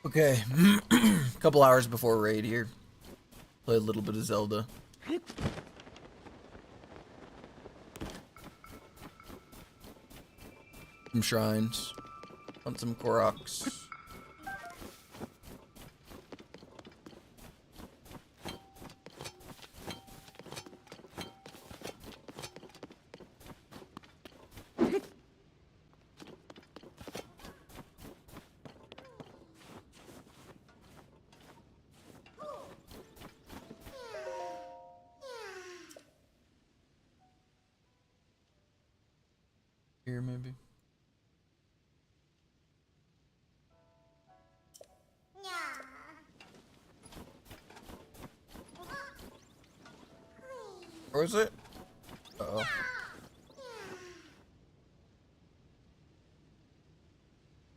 Okay, a couple hours before raid here. Play a little bit of Zelda. Some shrines. Want some Koroks. Here, maybe. Or is it? Uh-oh.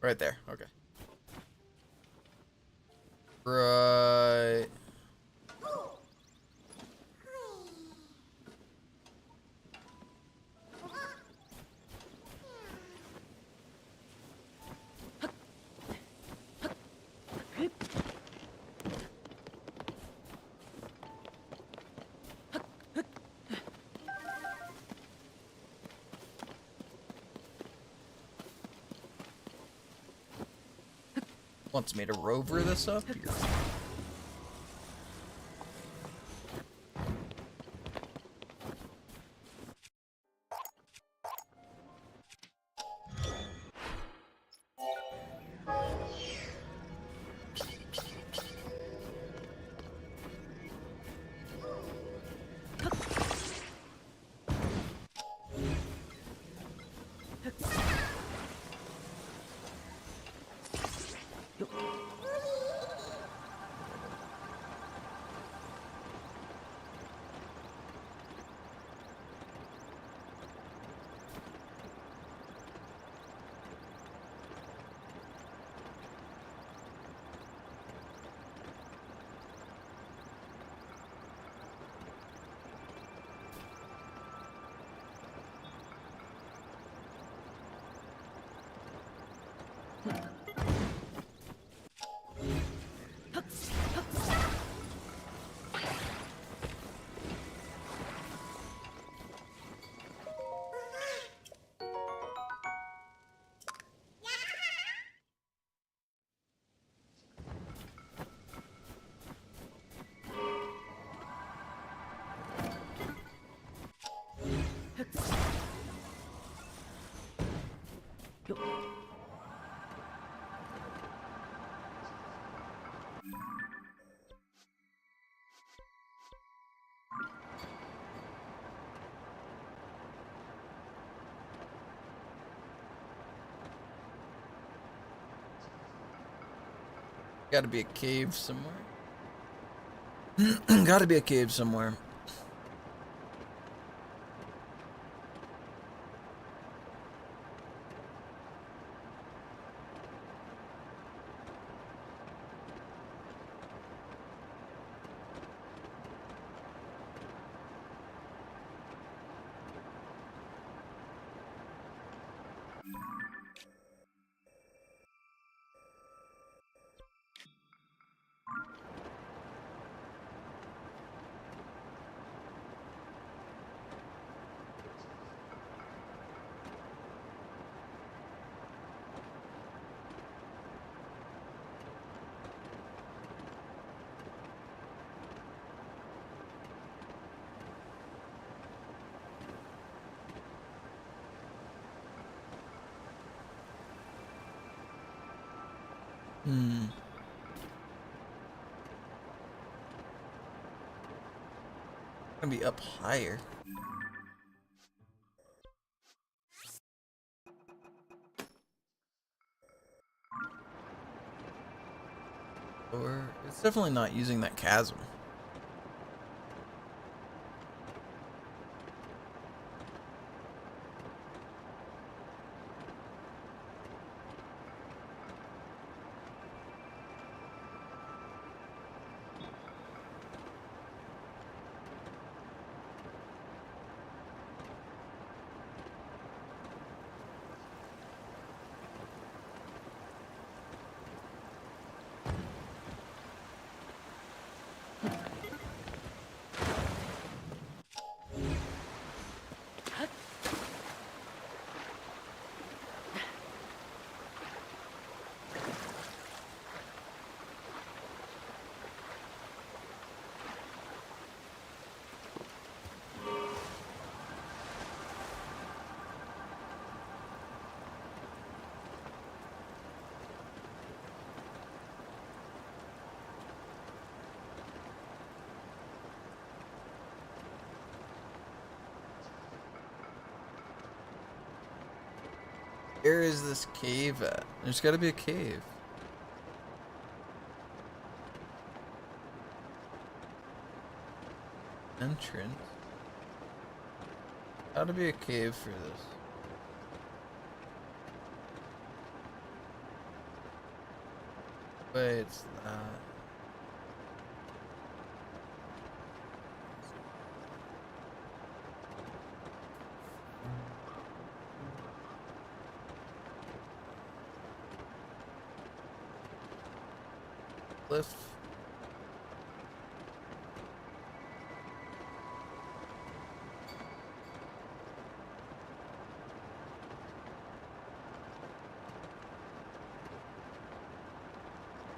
Right there, okay. Right. Wants me to rover this up here. Gotta be a cave somewhere. Gotta be a cave somewhere. Gonna be up higher. Or it's definitely not using that chasm. Where is this cave at? There's gotta be a cave. Entrance. Gotta be a cave for this. Wait, it's that. Cliff.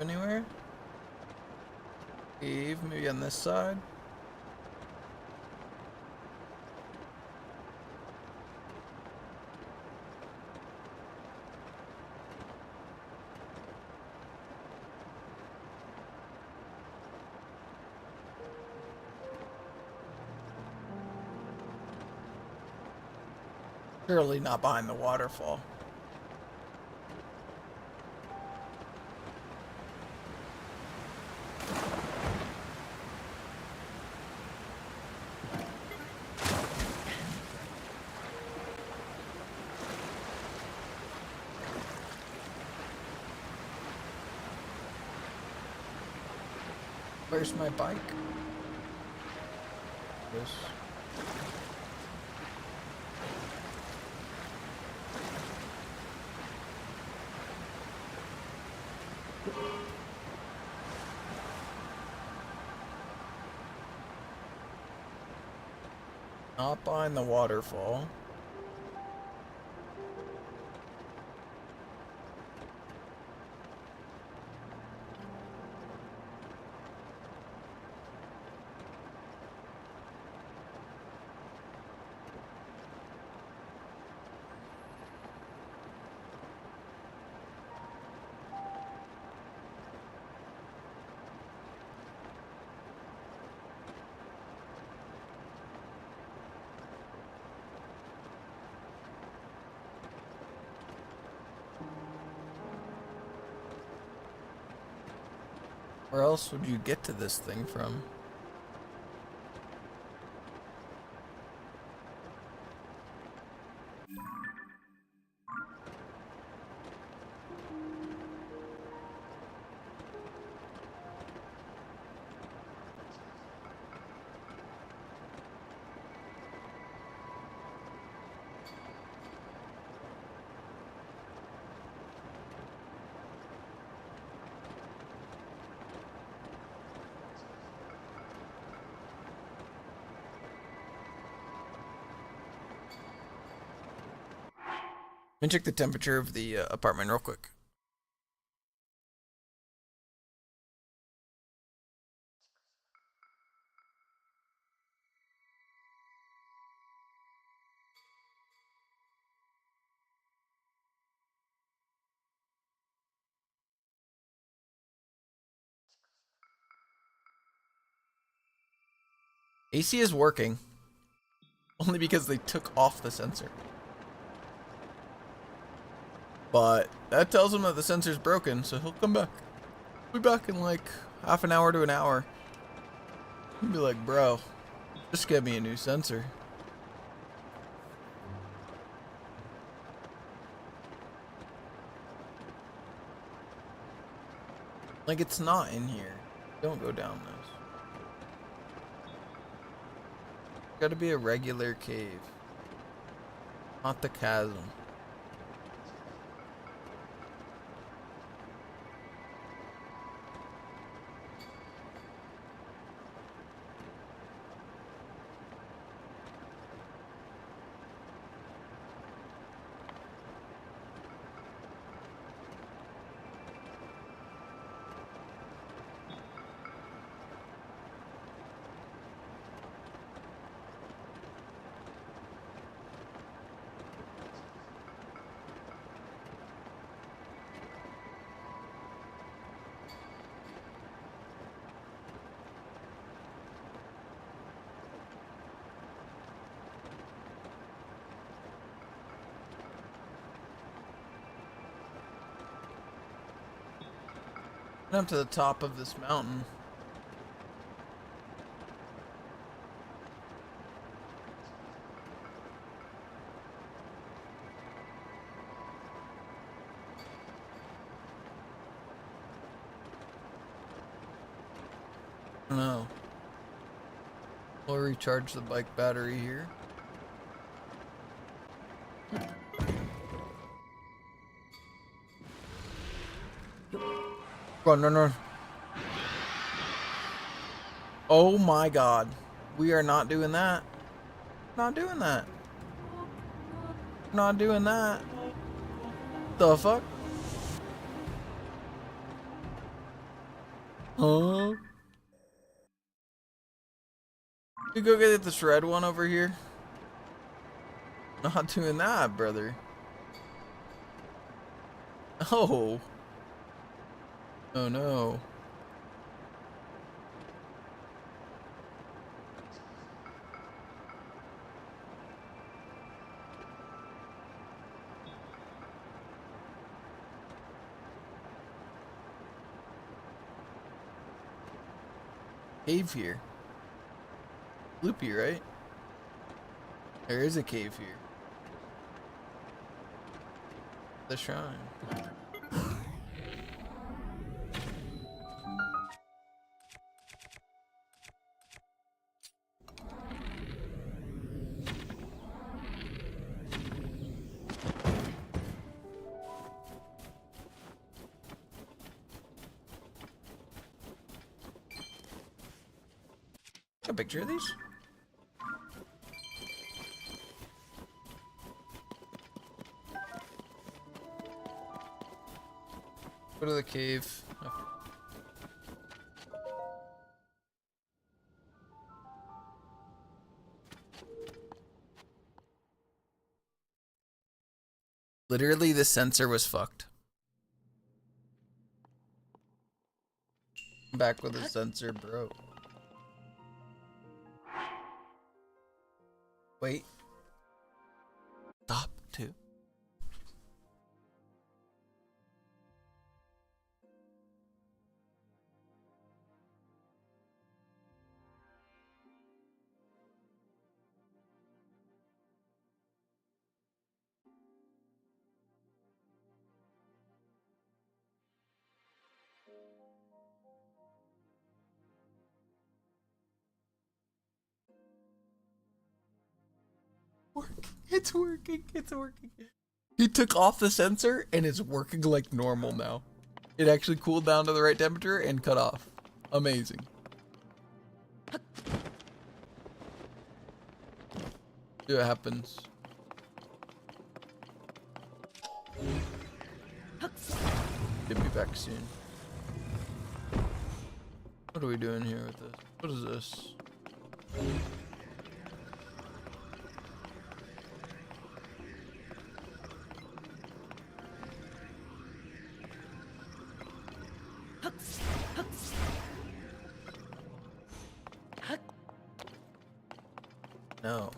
Anywhere? Cave, maybe on this side? Surely not behind the waterfall. Where's my bike? This. Not behind the waterfall. Where else would you get to this thing from? Let me check the temperature of the apartment real quick. AC is working. Only because they took off the sensor. But that tells him that the sensor's broken, so he'll come back. He'll be back in like half an hour to an hour. He'll be like, bro, just get me a new sensor. Like, it's not in here. Don't go down this. Gotta be a regular cave. Not the chasm. Up to the top of this mountain. No. We'll recharge the bike battery here. Run, run, run. Oh my god. We are not doing that. Not doing that. Not doing that. The fuck? Huh? You go get this red one over here. Not doing that, brother. Oh. Oh no. Cave here. Loopy, right? There is a cave here. The shrine. A picture of these? Go to the cave. Oh. Literally, the sensor was fucked. Back with the sensor broke. Wait. Stop, too. It's working. It's working. He took off the sensor and it's working like normal now. It actually cooled down to the right temperature and cut off. Amazing. See what happens. Get me back soon. What are we doing here with this? What is this? No.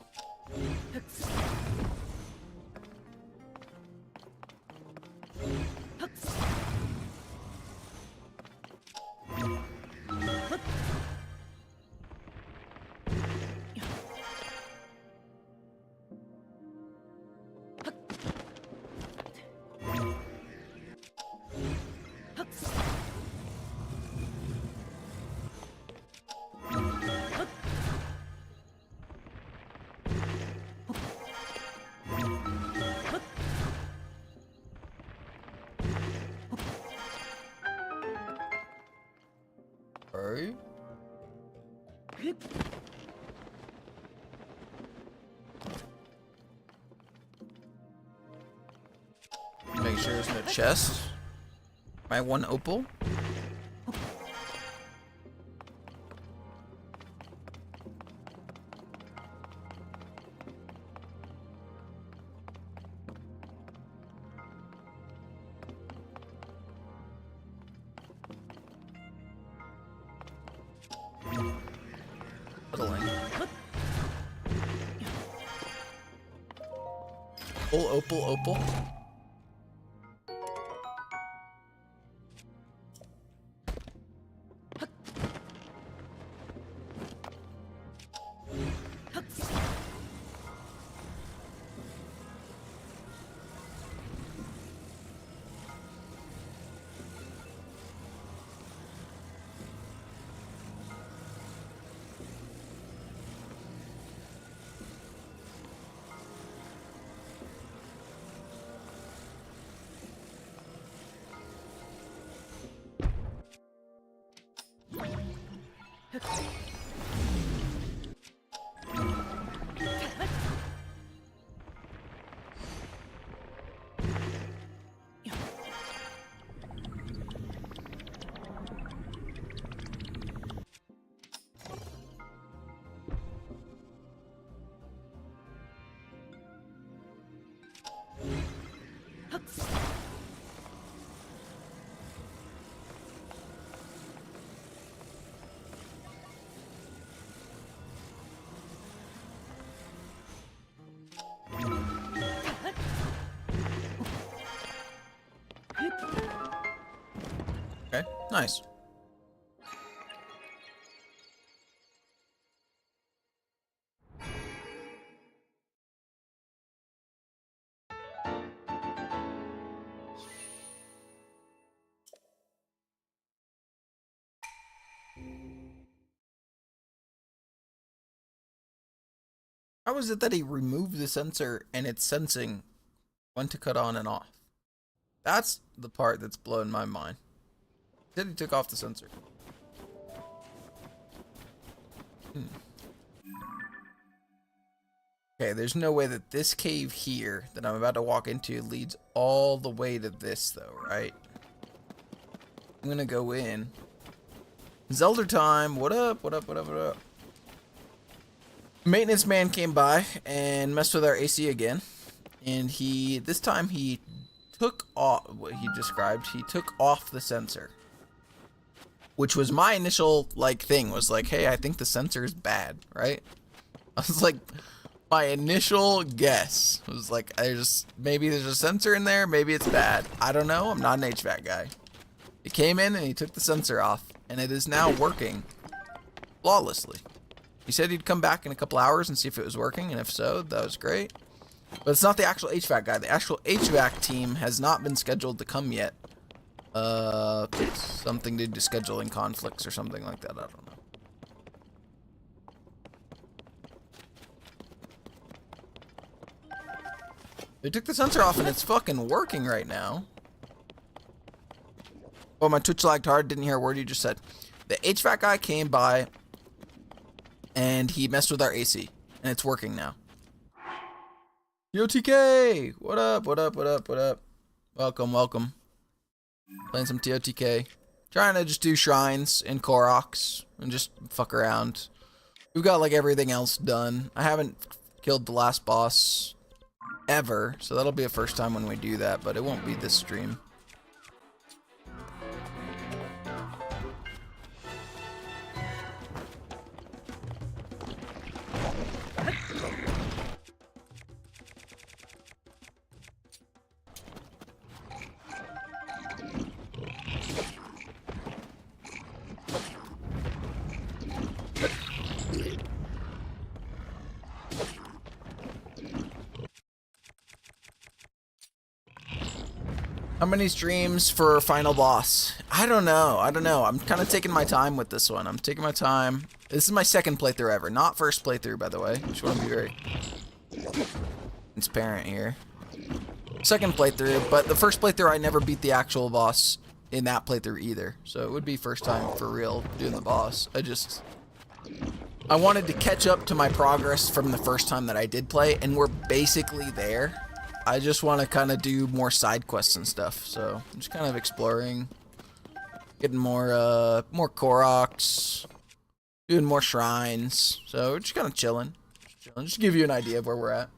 Hurry. Make sure there's no chest. My one opal. Opal, opal. Okay, nice. How is it that he removed the sensor and it's sensing when to cut on and off? That's the part that's blowing my mind. He said he took off the sensor. Okay, there's no way that this cave here that I'm about to walk into leads all the way to this though, right? I'm gonna go in. Zelda time, what up, what up, what up, what up? Maintenance man came by and messed with our AC again. And this time he took off, what he described, he took off the sensor. Which was my initial, thing, was like, hey, I think the sensor is bad, right? I was like, my initial guess was like, maybe there's a sensor in there, maybe it's bad. I don't know, I'm not an HVAC guy. He came in and he took the sensor off, and it is now working flawlessly. He said he'd come back in a couple hours and see if it was working, and if so, that was great. But it's not the actual HVAC guy. The actual HVAC team has not been scheduled to come yet. Something due to scheduling conflicts or something like that, I don't know. They took the sensor off and it's fucking working right now. Oh, my Twitch lagged hard, didn't hear a word you just said. The HVAC guy came by and he messed with our AC and it's working now. TOTK! What up, what up, what up, what up? Welcome, welcome. Playing some TOTK. Trying to just do shrines and Koroks and just fuck around. We've got everything else done. I haven't killed the last boss ever, so that'll be a first time when we do that, but it won't be this stream. How many streams for final boss? I don't know. I'm kind of taking my time with this one. I'm taking my time. This is my second playthrough ever, not first playthrough, by the way. Just want to be very transparent here. Second playthrough, but the first playthrough I never beat the actual boss in that playthrough either. So it would be first time for real doing the boss. I wanted to catch up to my progress from the first time that I did play, and we're basically there. I just want to kind of do more side quests and stuff, so I'm just kind of exploring, getting more Koroks, doing more shrines, so we're just kind of chilling, just to give you an idea of where we're at.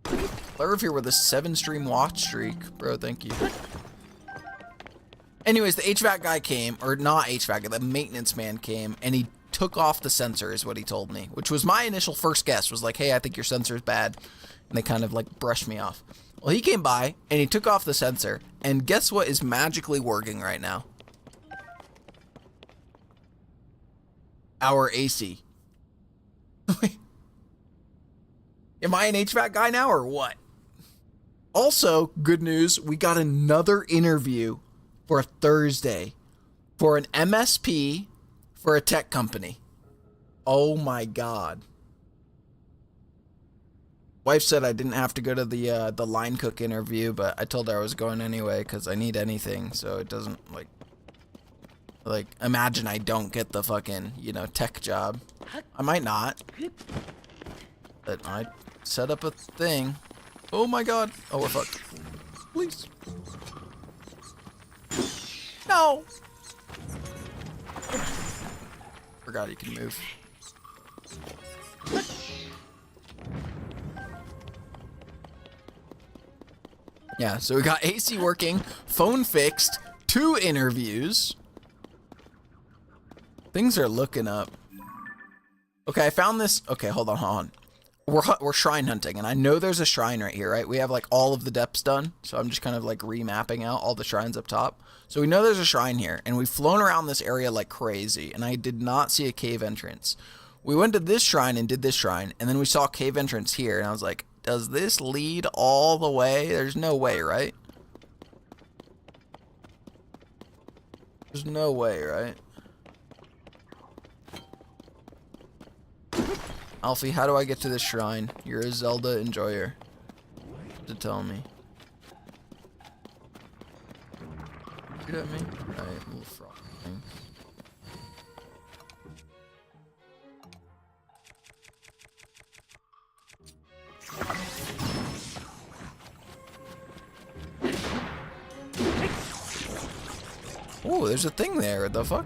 Clever here with a 7-stream watch streak, bro, thank you. Anyways, the HVAC guy came, or not HVAC, the maintenance man came, and he took off the sensor is what he told me, which was my initial first guess, was like, hey, I think your sensor is bad. And they kind of brushed me off. Well, he came by and he took off the sensor, and guess what is magically working right now? Our AC. Am I an HVAC guy now or what? Also, good news, we got another interview for Thursday for an MSP for a tech company. Oh my God. Wife said I didn't have to go to the line cook interview, but I told her I was going anyway because I need anything, so it doesn't Like, imagine I don't get the fucking, you know, tech job. I might not. But I set up a thing. Oh my god. Oh, we're fucked. Please. No. Forgot you can move. Yeah, so we got AC working, phone fixed, 2 interviews. Things are looking up. Okay, I found this. Okay, hold on. We're shrine hunting, and I know there's a shrine right here, right? We have like all of the depths done, so I'm just kind of like remapping out all the shrines up top. So we know there's a shrine here, and we've flown around this area like crazy, and I did not see a cave entrance. We went to this shrine and did this shrine, and then we saw a cave entrance here, and I was like, does this lead all the way? There's no way, right? There's no way, right? Alfie, how do I get to this shrine? You're a Zelda enjoyer. To tell me. Shoot at me? Alright, little frog thing. Oh, there's a thing there. What the fuck?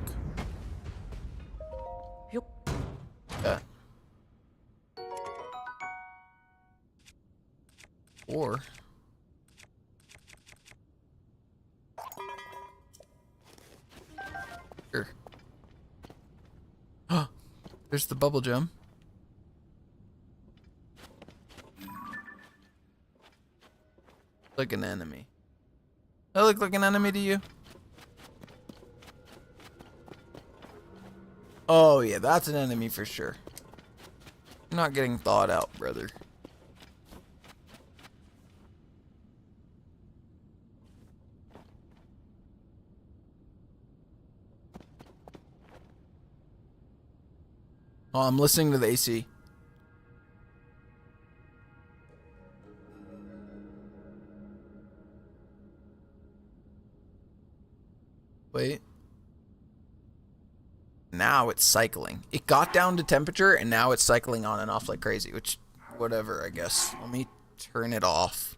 Yep. Yeah. Or sure. There's the bubble gem. Like an enemy. I look like an enemy to you? Oh yeah, that's an enemy for sure. You're not getting thawed out, brother. Oh, I'm listening to the AC. Wait. Now it's cycling. It got down to temperature and now it's cycling on and off like crazy, which, whatever, I guess. Let me turn it off.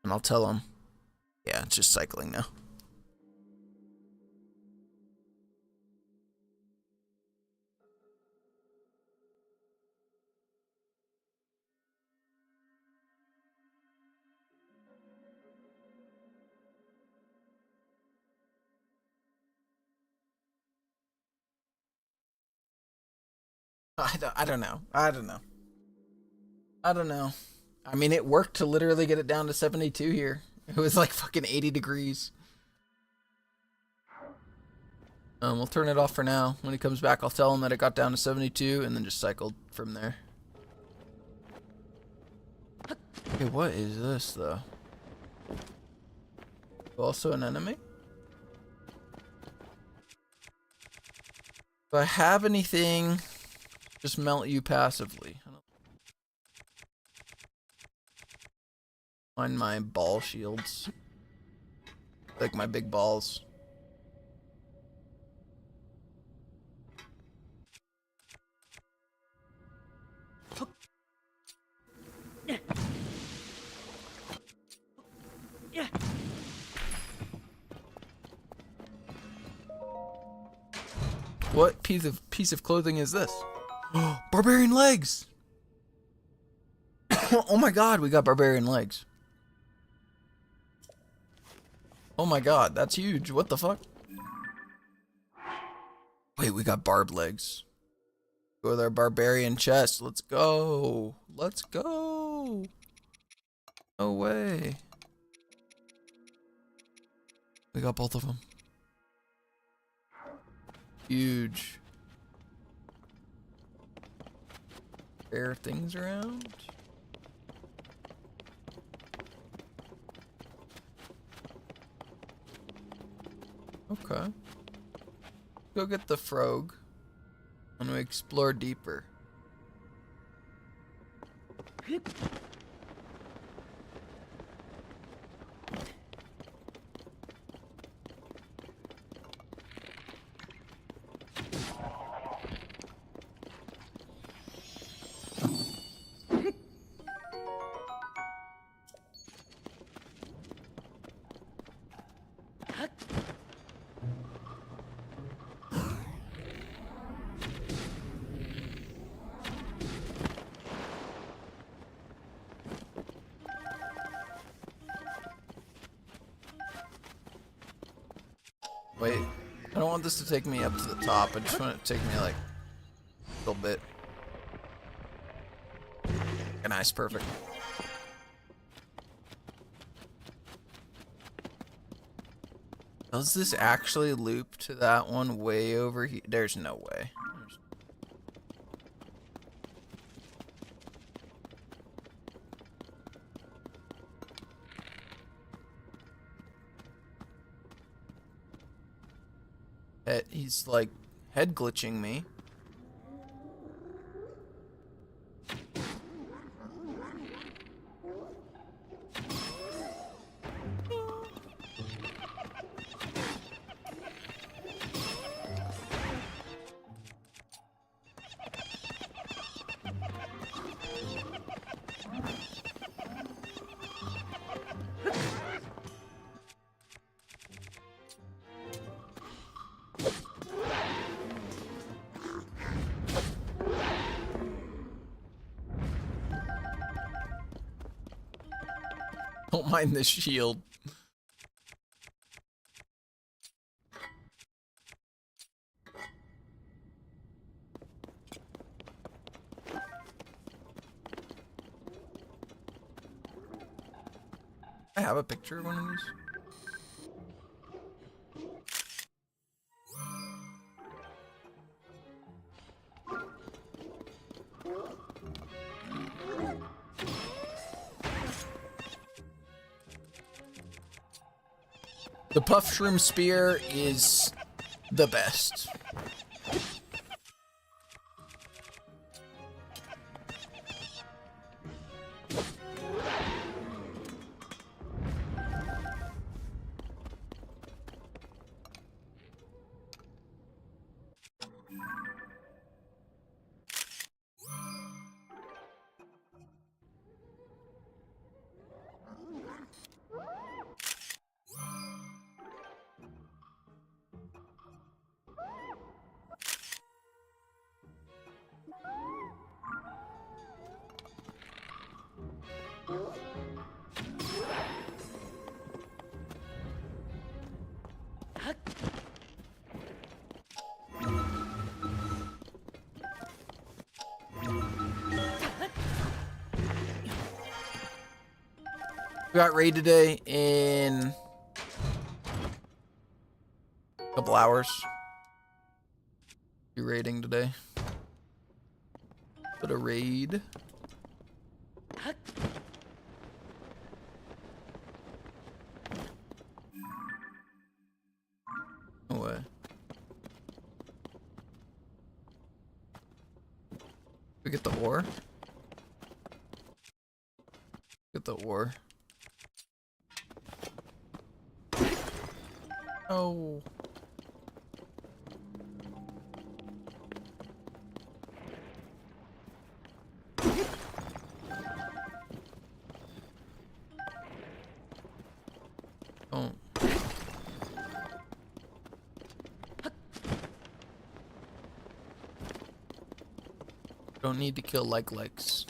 And I'll tell them. Yeah, it's just cycling now. I don't know. I don't know. I don't know. I mean, it worked to literally get it down to 72 here. It was like fucking 80 degrees. We'll turn it off for now. When he comes back, I'll tell him that it got down to 72 and then just cycled from there. Okay, what is this though? Also an enemy? Do I have anything? Just melt you passively. Find my ball shields. Like my big balls. What piece of clothing is this? Barbarian legs! Oh my god, we got barbarian legs. Oh my god, that's huge. What the fuck? Wait, we got barb legs. Go with our barbarian chest. Let's go. Let's go. No way. We got both of them. Huge. Rare things around. Okay. Go get the frog. And we explore deeper. Wait. I don't want this to take me up to the top. I just want it to take me like a little bit. Okay, nice, perfect. Does this actually loop to that one way over here? There's no way. He's like head glitching me. Don't mind this shield. I have a picture of one of these. The puff shroom spear is the best. We got raid today in a couple hours. You raiding today? But a raid. No way. We get the ore. Get the ore. Oh. Oh. Don't need to kill legs.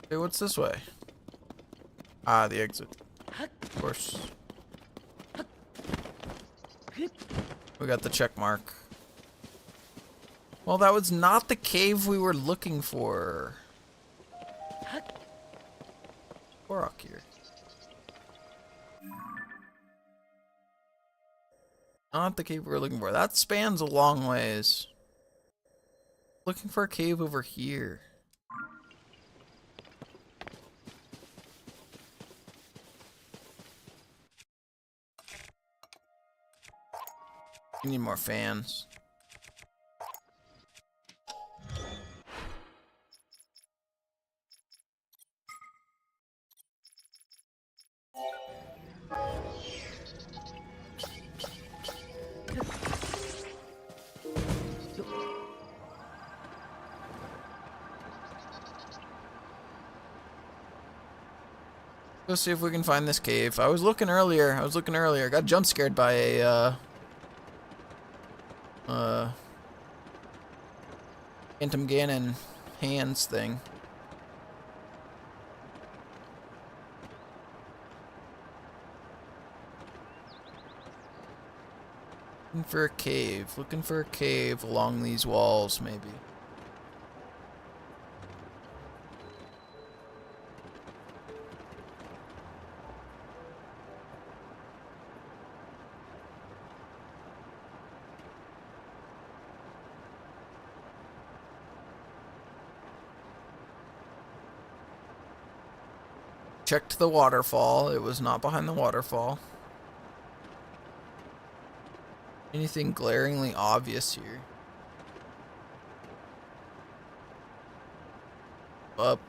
Okay, what's this way? Ah, the exit. Of course. We got the check mark. Well, that was not the cave we were looking for. Korok here. Not the cave we were looking for. That spans a long ways. Looking for a cave over here. We need more fans. Let's see if we can find this cave. I was looking earlier. Got jump scared by a Phantom Ganon hands thing. Looking for a cave. Looking for a cave along these walls, maybe. Checked the waterfall. It was not behind the waterfall. Anything glaringly obvious here? Up.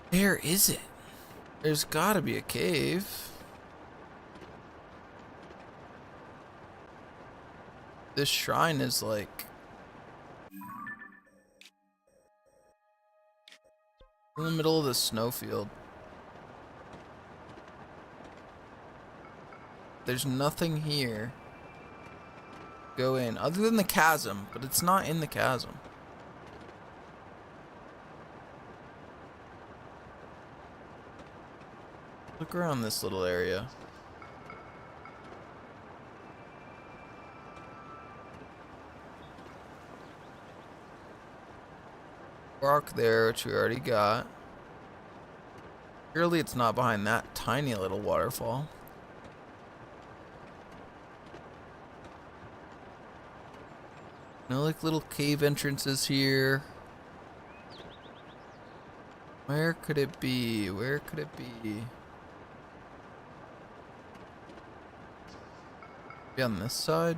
Where is it? There's gotta be a cave. This shrine is like in the middle of the snowfield. There's nothing here. Go in other than the chasm, but it's not in the chasm. Look around this little area. Rock there, which we already got. Surely it's not behind that tiny little waterfall. No, like little cave entrances here. Where could it be? Where could it be? Be on this side?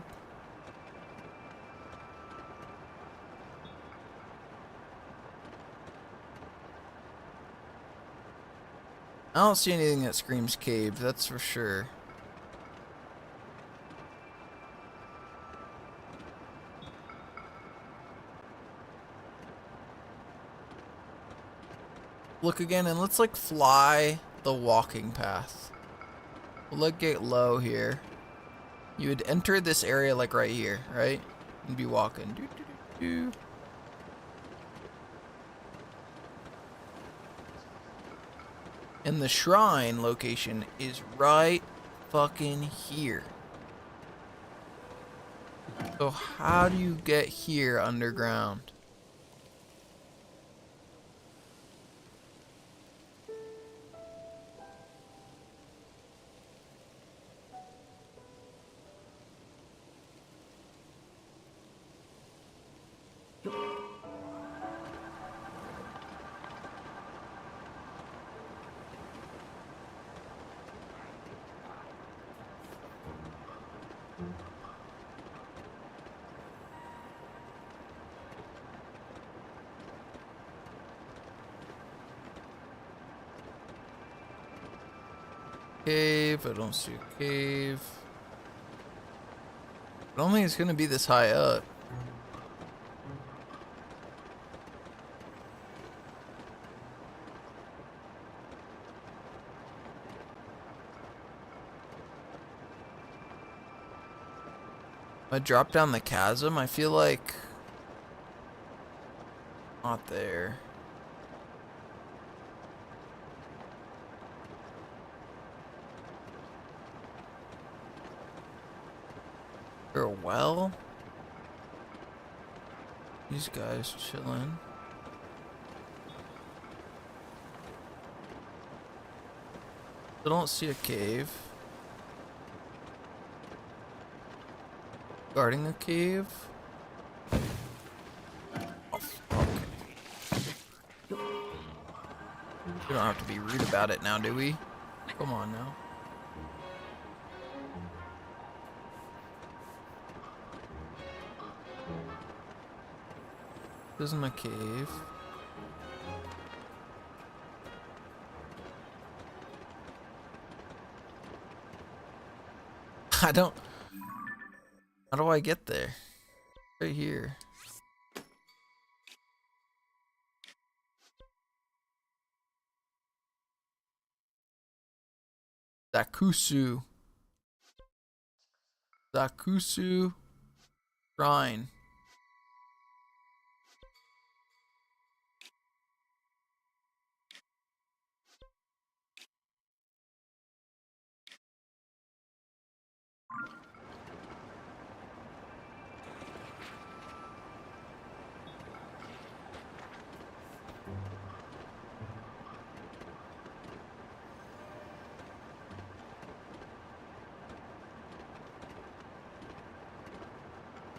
I don't see anything that screams cave, that's for sure. Look again, and let's like fly the walking path. We'll like get low here. You would enter this area like right here, right? And be walking. Doo, doo, doo, doo. And the shrine location is right fucking here. So how do you get here underground? Cave, I don't see a cave. I don't think it's gonna be this high up. I drop down the chasm, I feel like not there. Is there a well? These guys chilling. I don't see a cave. Guarding a cave? Oh, okay. We don't have to be rude about it now, do we? Come on now. This isn't a cave. I don't... How do I get there? Right here. Zakusu. Zakusu Shrine.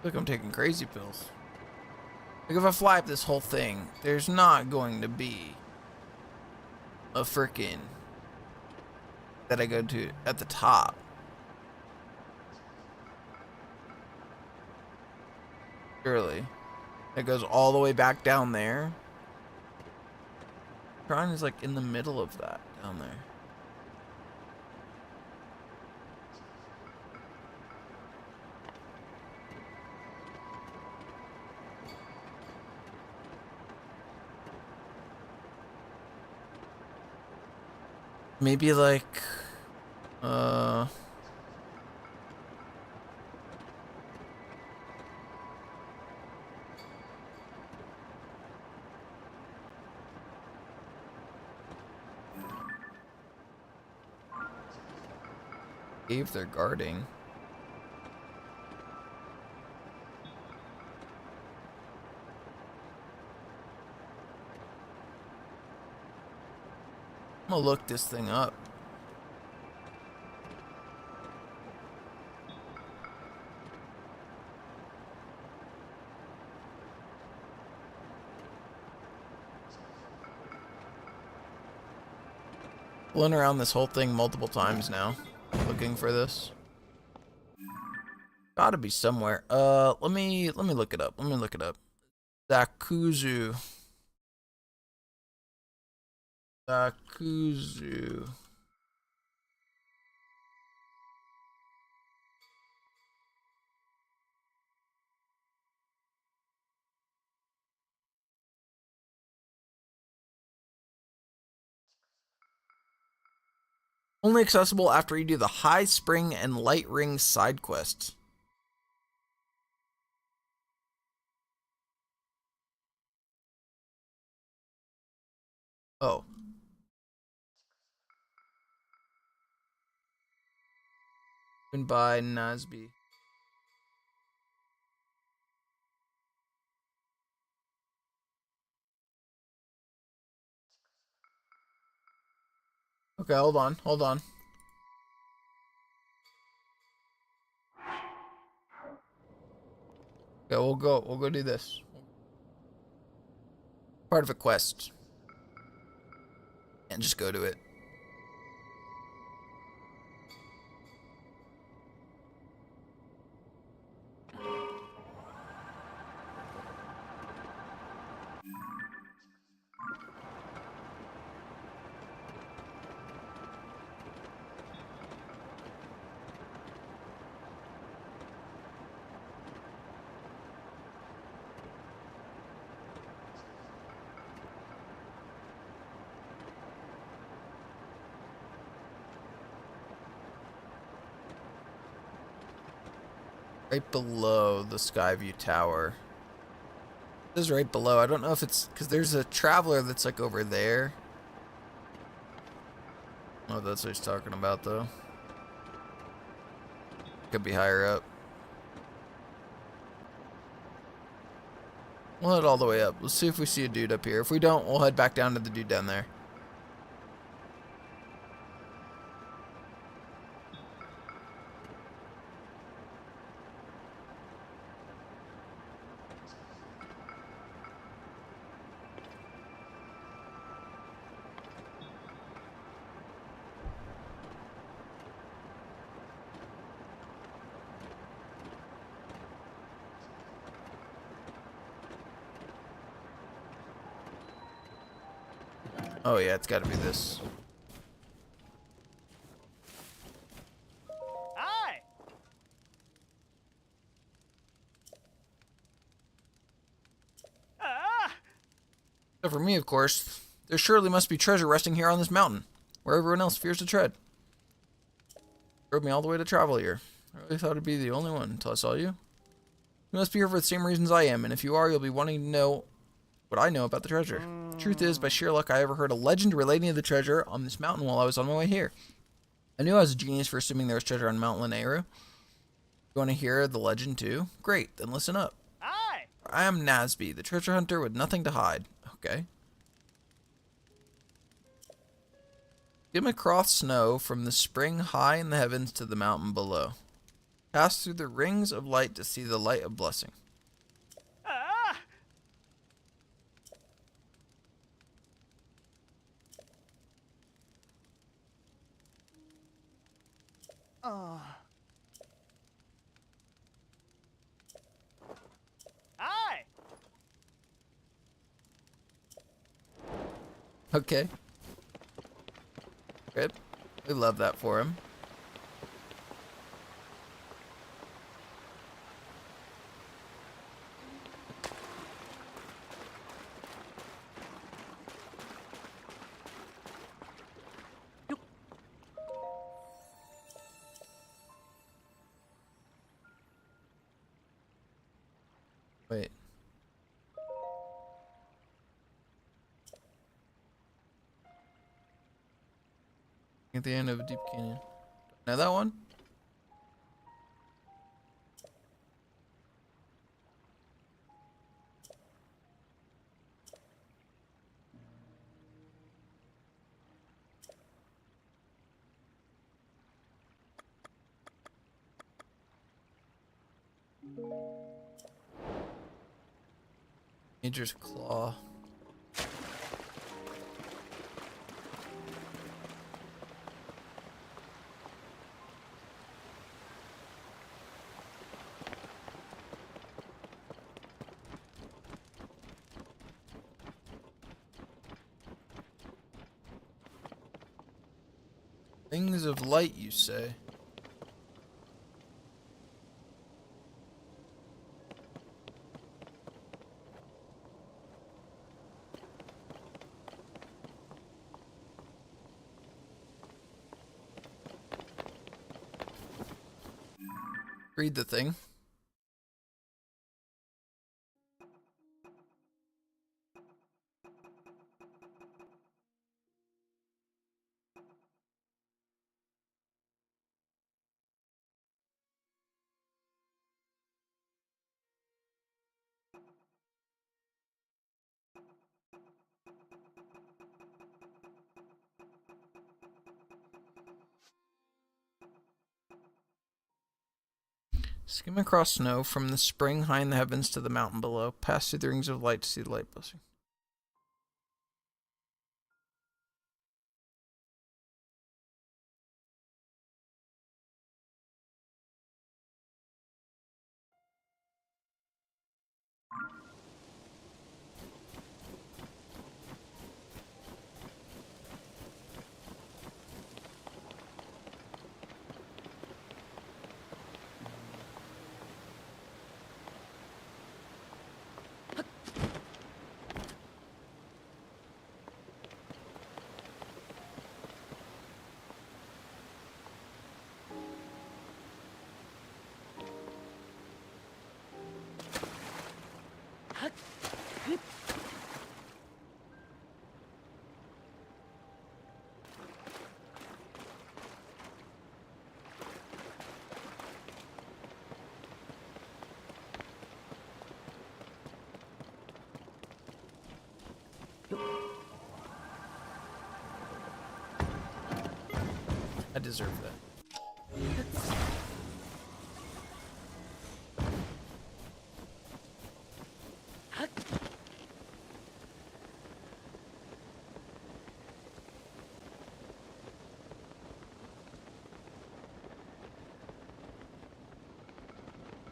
Look, I'm taking crazy pills. Like, if I fly up this whole thing, there's not going to be a frickin' that I go to at the top. Surely. That goes all the way back down there. Shrine is like in the middle of that down there. Maybe like cave they're guarding. I'm gonna look this thing up. Blown around this whole thing multiple times now, looking for this. Gotta be somewhere. Let me look it up. Let me look it up. Zakuzu. Zakuzu. Only accessible after you do the High Spring and Light Ring side quests. Oh. Opened by Nasby. Okay, hold on, hold on. Okay, we'll go do this. Part of a quest. And just go to it. Right below the Skyview Tower. It is right below. I don't know if it's because there's a traveler that's like over there. Oh, that's what he's talking about though. Could be higher up. We'll head all the way up. Let's see if we see a dude up here. If we don't, we'll head back down to the dude down there. Oh yeah, it's gotta be this. Hi. Except for me, of course. There surely must be treasure resting here on this mountain, where everyone else fears to tread. Drove me all the way to travel here. I really thought I'd be the only one until I saw you. You must be here for the same reasons I am, and if you are, you'll be wanting to know what I know about the treasure. The truth is, by sheer luck, I overheard a legend relating to the treasure on this mountain while I was on my way here. I knew I was a genius for assuming there was treasure on Mount Lanayru. You want to hear the legend too? Great, then listen up. Hi. I am Nasby, the treasure hunter with nothing to hide. Okay. Skim across snow from the spring high in the heavens to the mountain below. Pass through the rings of light to see the light of blessing. Ah! Oh. Hi. Okay. Good. We love that for him. Wait. At the end of a deep canyon. Know that one? Major's Claw. Rings of light, you say? Read the thing. Skim across snow from the spring high in the heavens to the mountain below. Pass through the rings of light to see the light blessing. I deserve that.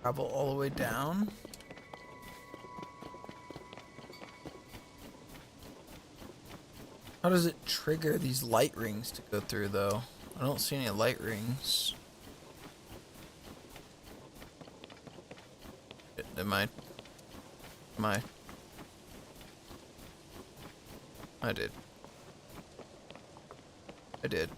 Travel all the way down. How does it trigger these light rings to go through, though? I don't see any light rings. Am I? Am I? I did. I did.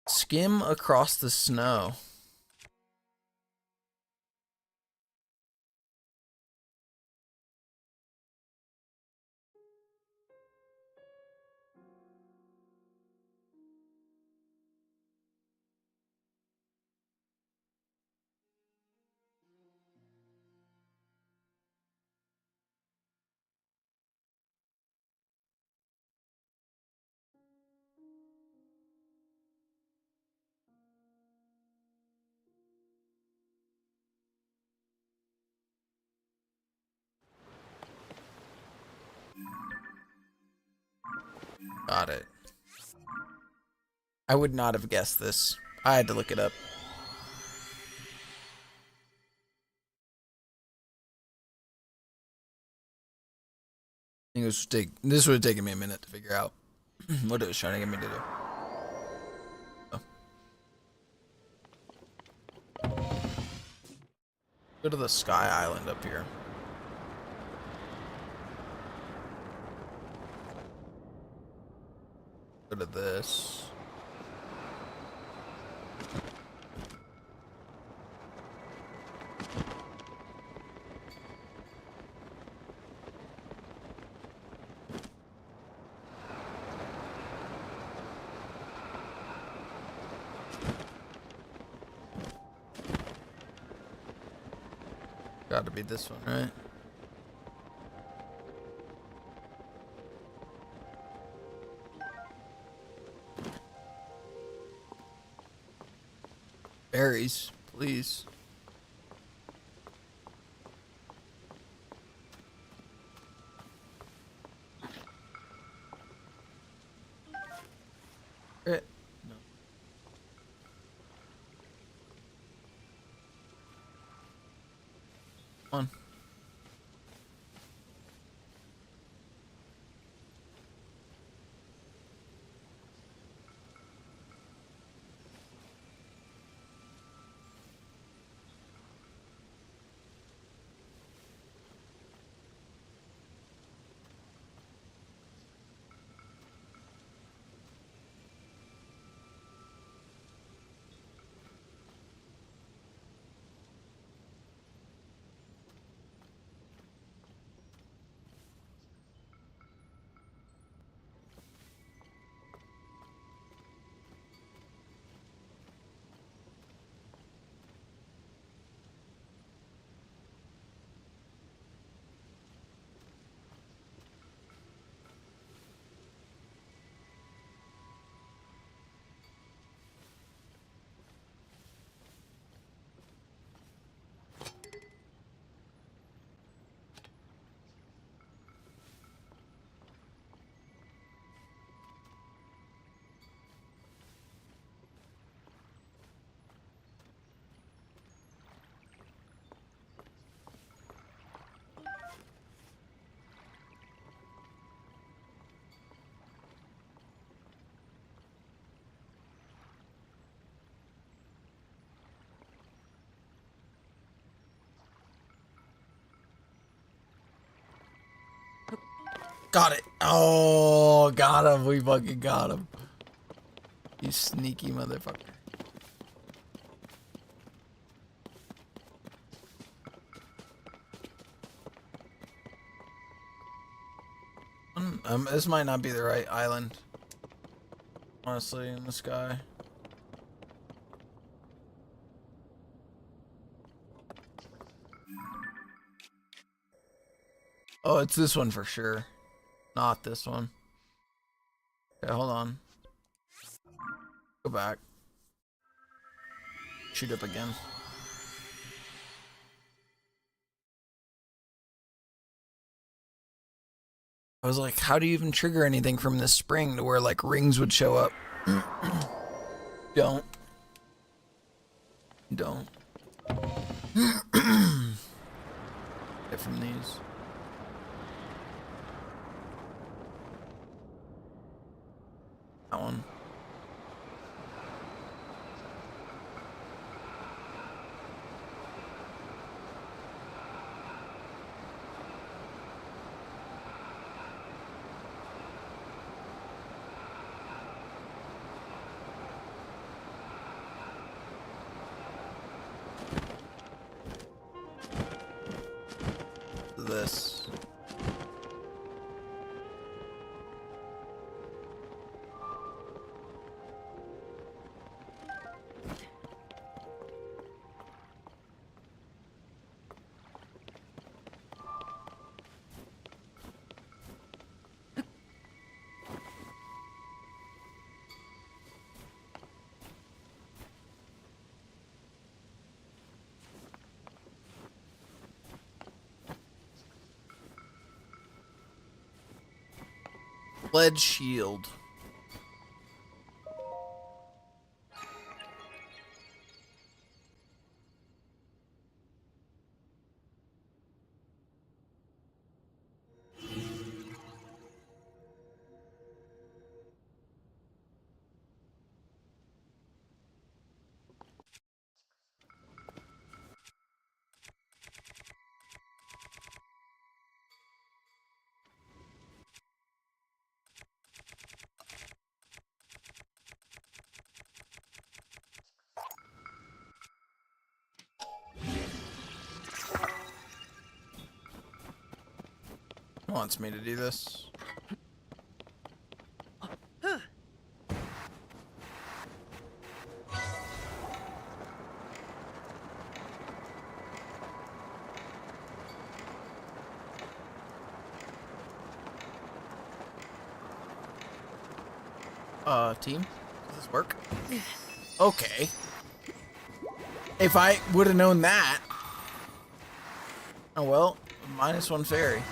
Skim across the snow. Got it. I would not have guessed this. I had to look it up. I think this would have taken me a minute to figure out what it was trying to get me to do. Oh. Go to the Sky Island up here. Go to this. Got to be this one, right? Berries, please. No. On. Got it. Oh, got him. We fucking got him. You sneaky motherfucker. This might not be the right island. Honestly, in the sky. Oh, it's this one for sure. Not this one. Okay, hold on. Go back. Shoot up again. I was like, how do you even trigger anything from this spring to where like rings would show up? Don't. Don't. Get from these. That one. This. Lead shield. Who wants me to do this? Team? Does this work? Okay. If I would have known that. Oh well, -1 fairy.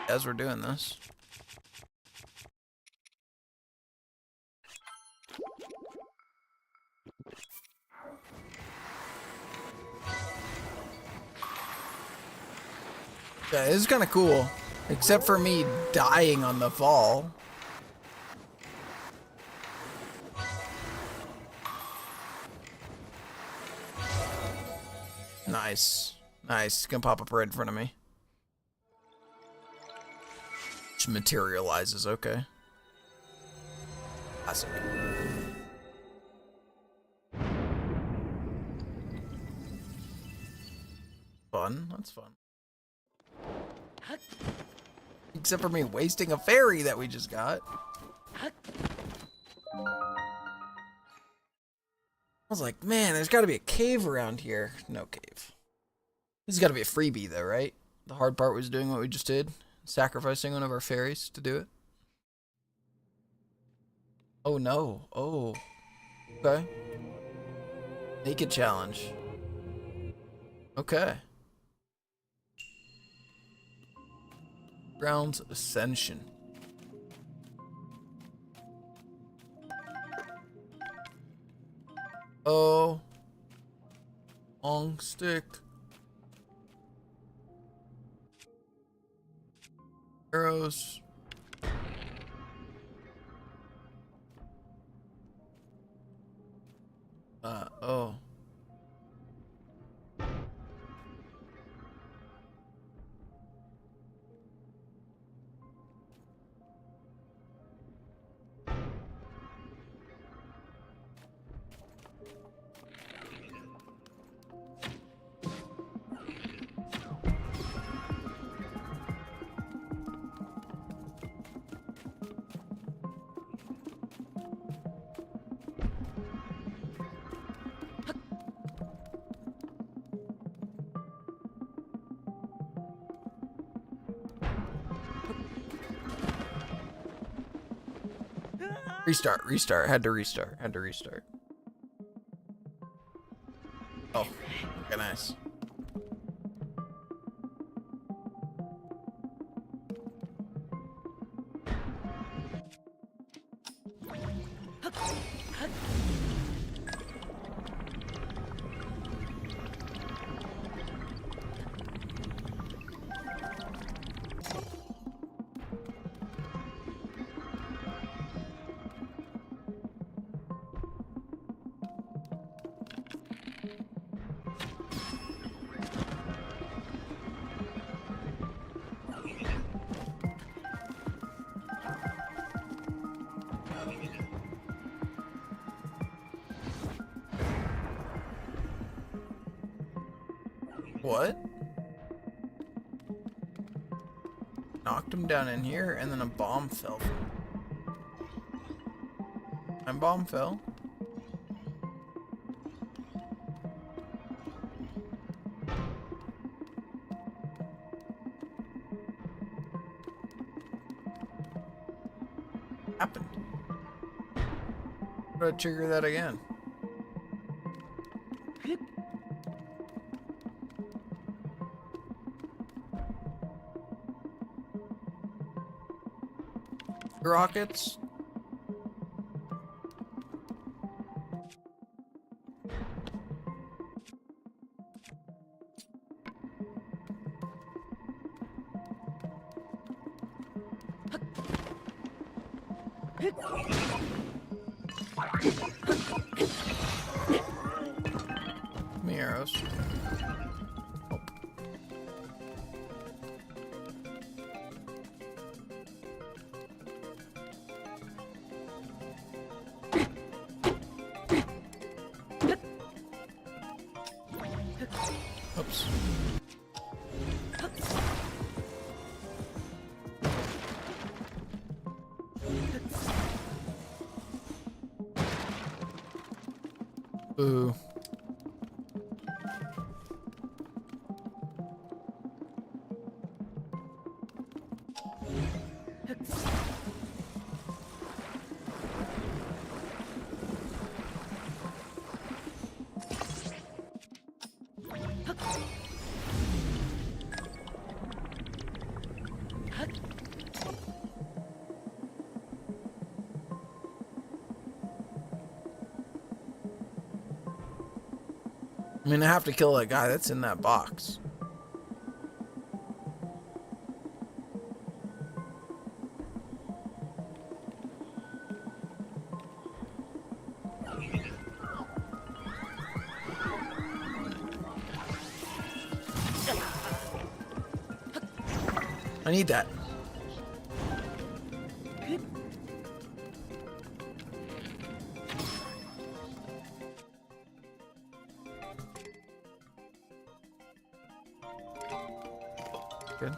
As we're doing this. Yeah, this is kind of cool. Except for me dying on the fall. Nice. Nice. Gonna pop up right in front of me. Which materializes, okay. Classic. Fun. That's fun. Except for me wasting a fairy that we just got. I was like, man, there's got to be a cave around here. No cave. This has got to be a freebie, though, right? The hard part was doing what we just did. Sacrificing one of our fairies to do it. Oh, no. Oh. Okay. Naked challenge. Okay. Grounds Ascension. Oh. Long stick. Arrows. Oh. Restart. Had to restart. Oh, okay, nice. What? Knocked him down in here, and then a bomb fell. And bomb fell. Happened. How do I trigger that again? rockets. Give me arrows. Oops. Boo. I mean, I have to kill that guy that's in that box. I need that. Good.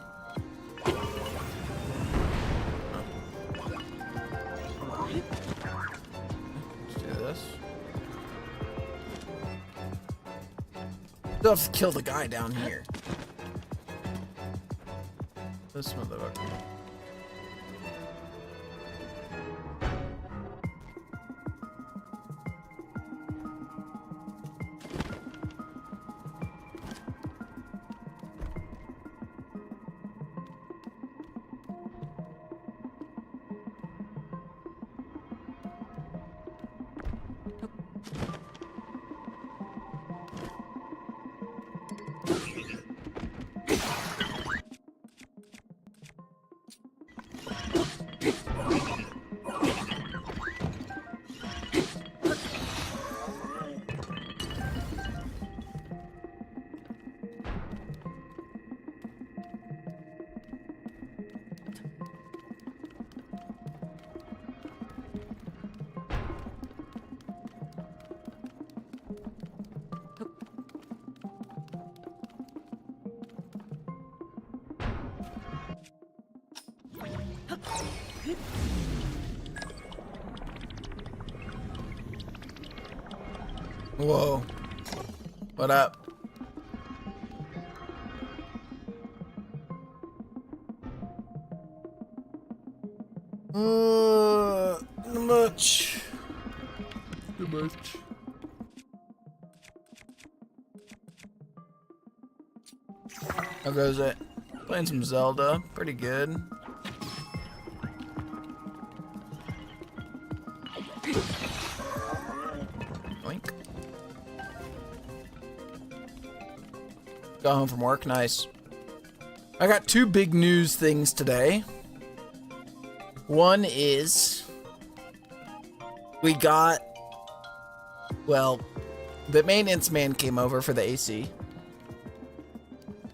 Let's do this. Still have to kill the guy down here. This motherfucker. Whoa. What up? Not much. Not much. How goes it? Playing some Zelda. Pretty good. Oink. Got home from work. Nice. I got two big news things today. One is we got, well, the maintenance man came over for the AC.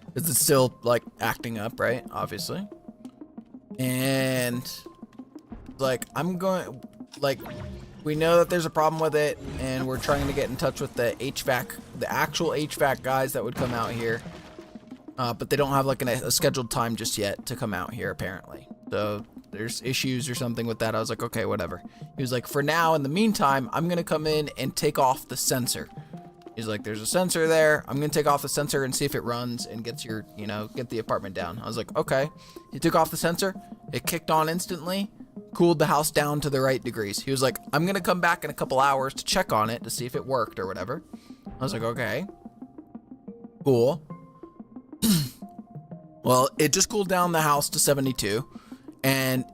Because it's still, like, acting up, right? Obviously. And, like, we know that there's a problem with it, and we're trying to get in touch with the actual HVAC guys that would come out here. But they don't have, like, a scheduled time just yet to come out here, apparently. So, there's issues or something with that. I was like, okay, whatever. He was like, for now, in the meantime, I'm going to come in and take off the sensor. He's like, there's a sensor there. I'm going to take off the sensor and see if it runs and gets your, get the apartment down. I was like, okay. He took off the sensor. It kicked on instantly, cooled the house down to the right degrees. He was like, I'm going to come back in a couple hours to check on it to see if it worked or whatever. I was like, okay. Cool. Well, it just cooled down the house to 72. And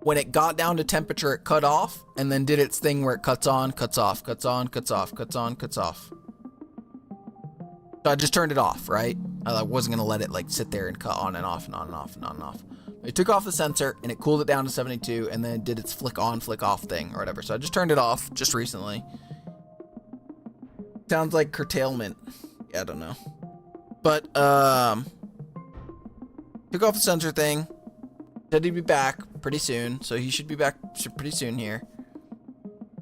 when it got down to temperature, it cut off and then did its thing where it cuts on, cuts off, cuts on, cuts off, cuts on, cuts off. So I just turned it off, right? I wasn't gonna let it like sit there and cut on and off and on and off and on and off. It took off the sensor and it cooled it down to 72 and then it did its flick on, flick off thing or whatever. So I just turned it off just recently. Sounds like curtailment. Yeah, I don't know. But took off the sensor thing. Said he'd be back pretty soon, so he should be back pretty soon here.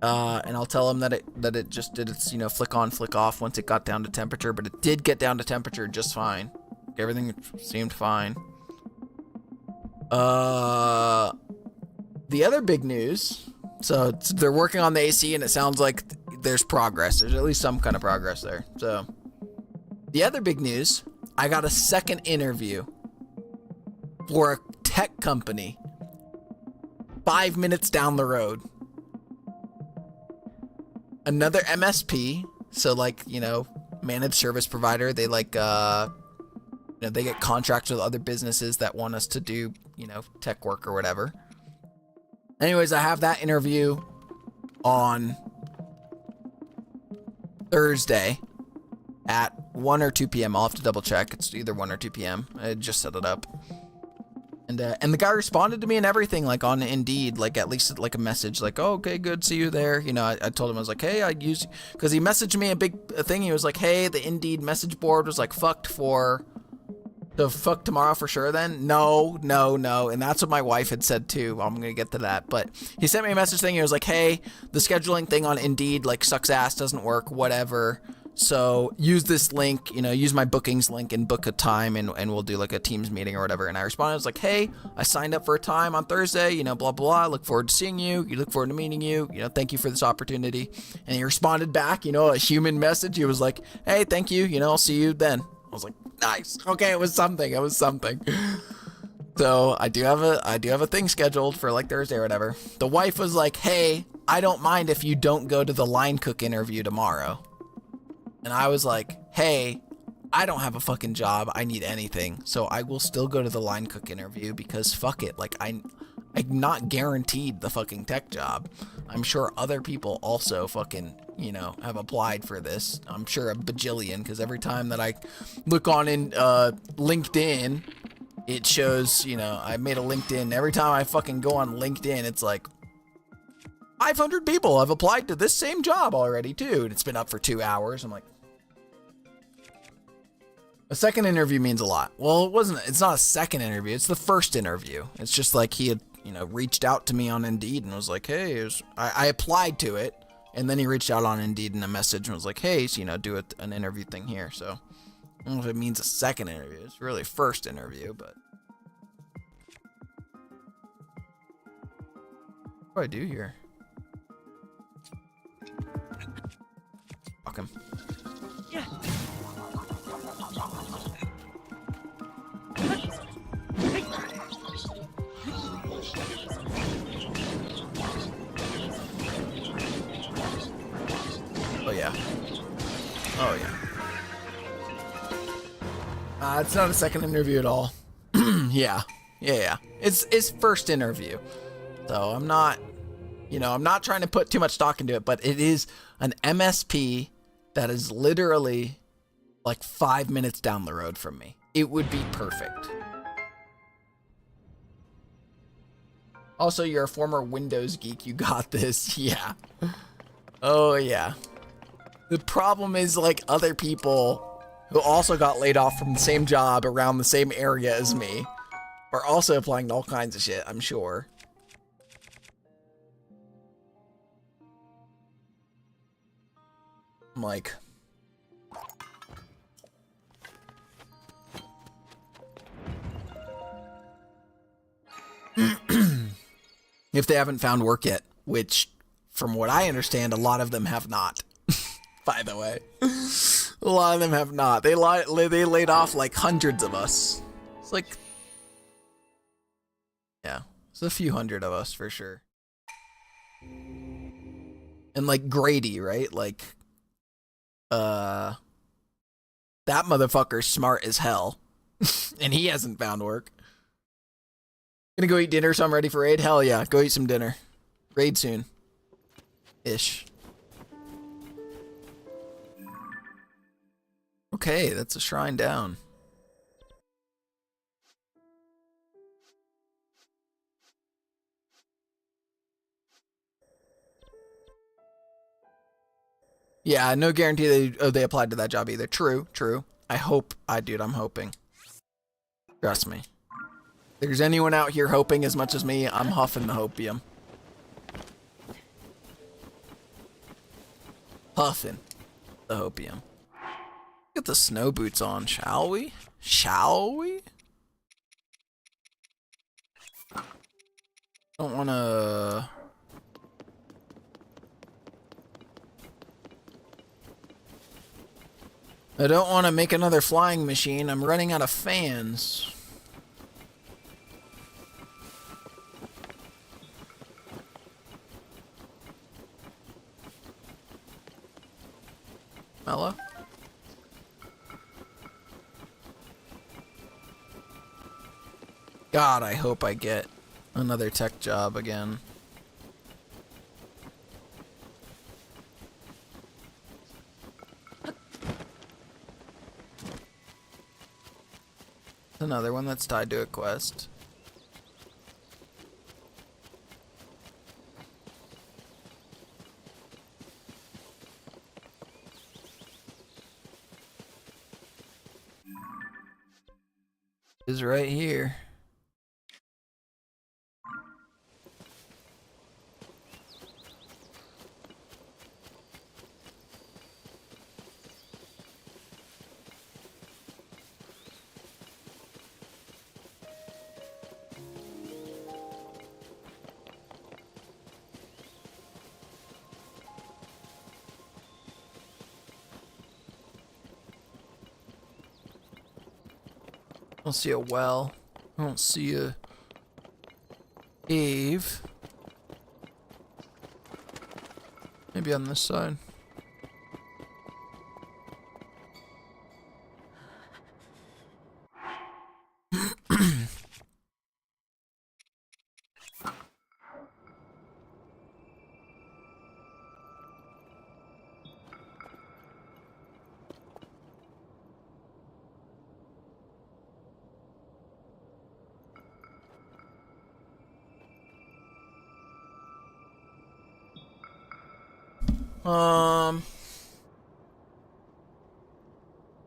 And I'll tell him that it just did its, you know, flick on, flick off once it got down to temperature, but it did get down to temperature just fine. Everything seemed fine. The other big news, so they're working on the AC and it sounds like there's progress. There's at least some kind of progress there. So the other big news, I got a second interview for a tech company 5 minutes down the road. Another MSP, so like, you know, managed service provider. They like, you know, they get contracts with other businesses that want us to do, you know, tech work or whatever. Anyways, I have that interview on Thursday at 1 or 2 p.m. I'll have to double check. It's either 1 or 2 p.m. I just set it up. And the guy responded to me and everything, like on Indeed, like at least like a message, like, oh, okay, good, see you there. You know, I told him, I was like, hey, because he messaged me a big thing. He was like, hey, the Indeed message board was like fucked for the fuck tomorrow for sure then. No. And that's what my wife had said too. I'm going to get to that. But he sent me a message thing. He was like, hey, the scheduling thing on Indeed like sucks ass, doesn't work, whatever. So use this link, you know, use my bookings link and book a time and we'll do like a Teams meeting or whatever. And I responded, I was like, hey, I signed up for a time on Thursday, you know, blah, blah, blah. Look forward to seeing you. You look forward to meeting you. You know, thank you for this opportunity. And he responded back, you know, a human message. He was like, hey, thank you. You know, I'll see you then. I was like, nice. Okay. It was something. So I do have a thing scheduled for like Thursday or whatever. The wife was like, hey, I don't mind if you don't go to the line cook interview tomorrow. And I was like, hey, I don't have a fucking job. I need anything. So I will still go to the line cook interview because fuck it. Like I'm not guaranteed the fucking tech job. I'm sure other people also fucking, you know, have applied for this. I'm sure a bajillion, because every time that I look on in LinkedIn, it shows, you know, I made a LinkedIn. Every time I fucking go on LinkedIn, it's like 500 people have applied to this same job already too. And it's been up for 2 hours. I'm like, a second interview means a lot. Well, it's not a second interview. It's the first interview. It's just like he had, you know, reached out to me on Indeed and was like, hey, I applied to it. And then he reached out on Indeed in a message and was like, hey, so, you know, do an interview thing here. So I don't know if it means a second interview. It's really first interview, but what do I do here? Fuck him. Yeah. Oh yeah. It's not a second interview at all. Yeah. It's first interview. So I'm not trying to put too much stock into it, but it is an MSP that is literally like 5 minutes down the road from me. It would be perfect. Also, you're a former Windows geek. You got this. Yeah. Oh, yeah. The problem is, like, other people who also got laid off from the same job around the same area as me are also applying to all kinds of shit, I'm sure. I'm like, if they haven't found work yet, which from what I understand, a lot of them have not, by the way. A lot of them have not. They laid off like hundreds of us. It's like, yeah, it's a few hundred of us for sure. And like Grady, right? Like, that motherfucker's smart as hell. And he hasn't found work. Gonna go eat dinner, so I'm ready for raid. Hell yeah, go eat some dinner. Raid soon. Ish. Okay, that's a shrine down. Yeah, no guarantee they applied to that job either. True, true. I hope, dude, I'm hoping. Trust me. If there's anyone out here hoping as much as me, I'm huffing the hopium. Huffing the hopium. Get the snow boots on, shall we? Shall we? Don't wanna... I don't want to make another flying machine. I'm running out of fans. Mellow? God, I hope I get another tech job again. Another one that's tied to a quest. Is right here. I don't see a well. I don't see a cave. Maybe on this side.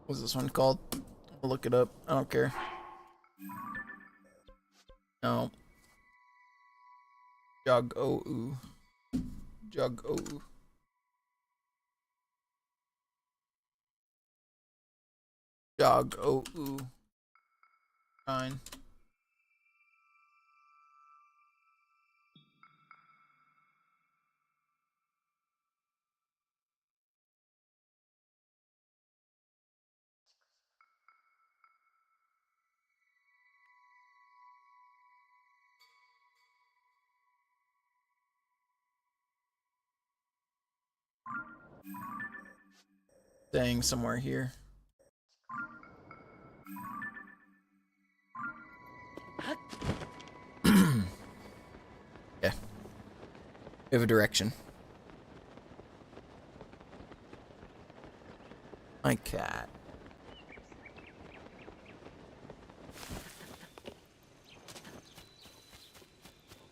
What's this one called? I'll look it up. I don't care. No. Jog o oo. Jog o oo. Jog o oo. Fine. Staying somewhere here. Yeah. We have a direction. My cat.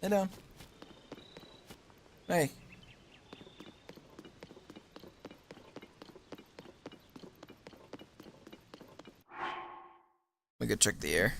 Lay down. Hey. We could check the air.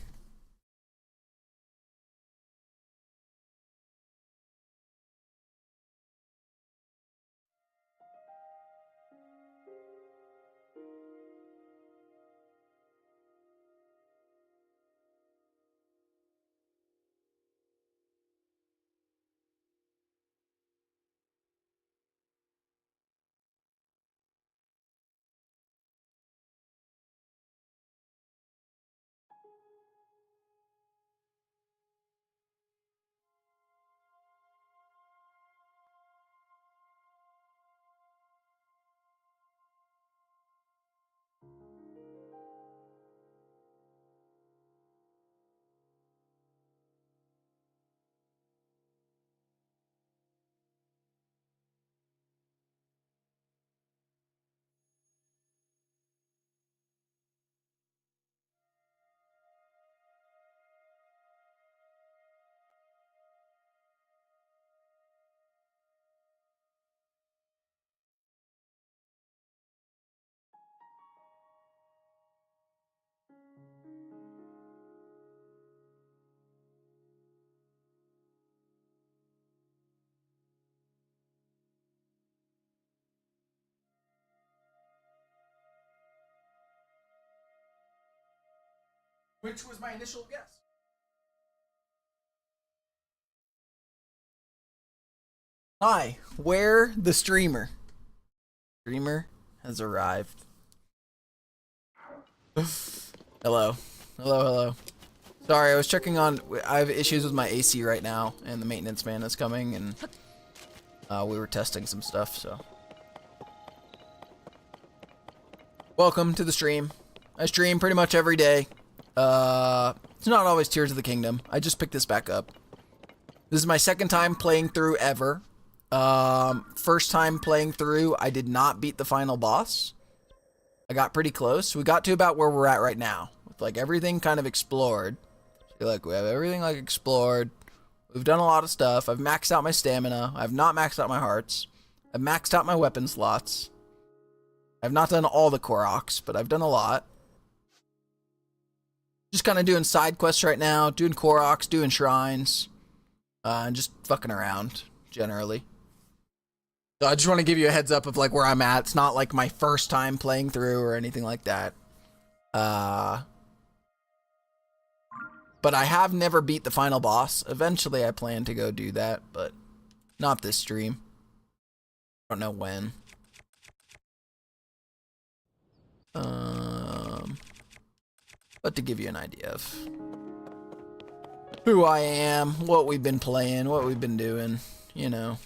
Which was my initial guess. Hi, where the streamer? Streamer has arrived. Hello. Hello. Sorry, I was checking on. I have issues with my AC right now, and the maintenance man is coming, and we were testing some stuff, so. Welcome to the stream. I stream pretty much every day. It's not always Tears of the Kingdom. I just picked this back up. This is my second time playing through ever. First time playing through, I did not beat the final boss. I got pretty close. We got to about where we're at right now, with like everything kind of explored. So, like, we have everything like explored. We've done a lot of stuff. I've maxed out my stamina. I've not maxed out my hearts. I've maxed out my weapon slots. I've not done all the Koroks, but I've done a lot. Just kind of doing side quests right now, doing Koroks, doing shrines, and just fucking around generally. So I just want to give you a heads up of like where I'm at. It's not like my first time playing through or anything like that. But I have never beat the final boss. Eventually I plan to go do that, but not this stream. I don't know when. But to give you an idea of who I am, what we've been playing, what we've been doing, you know.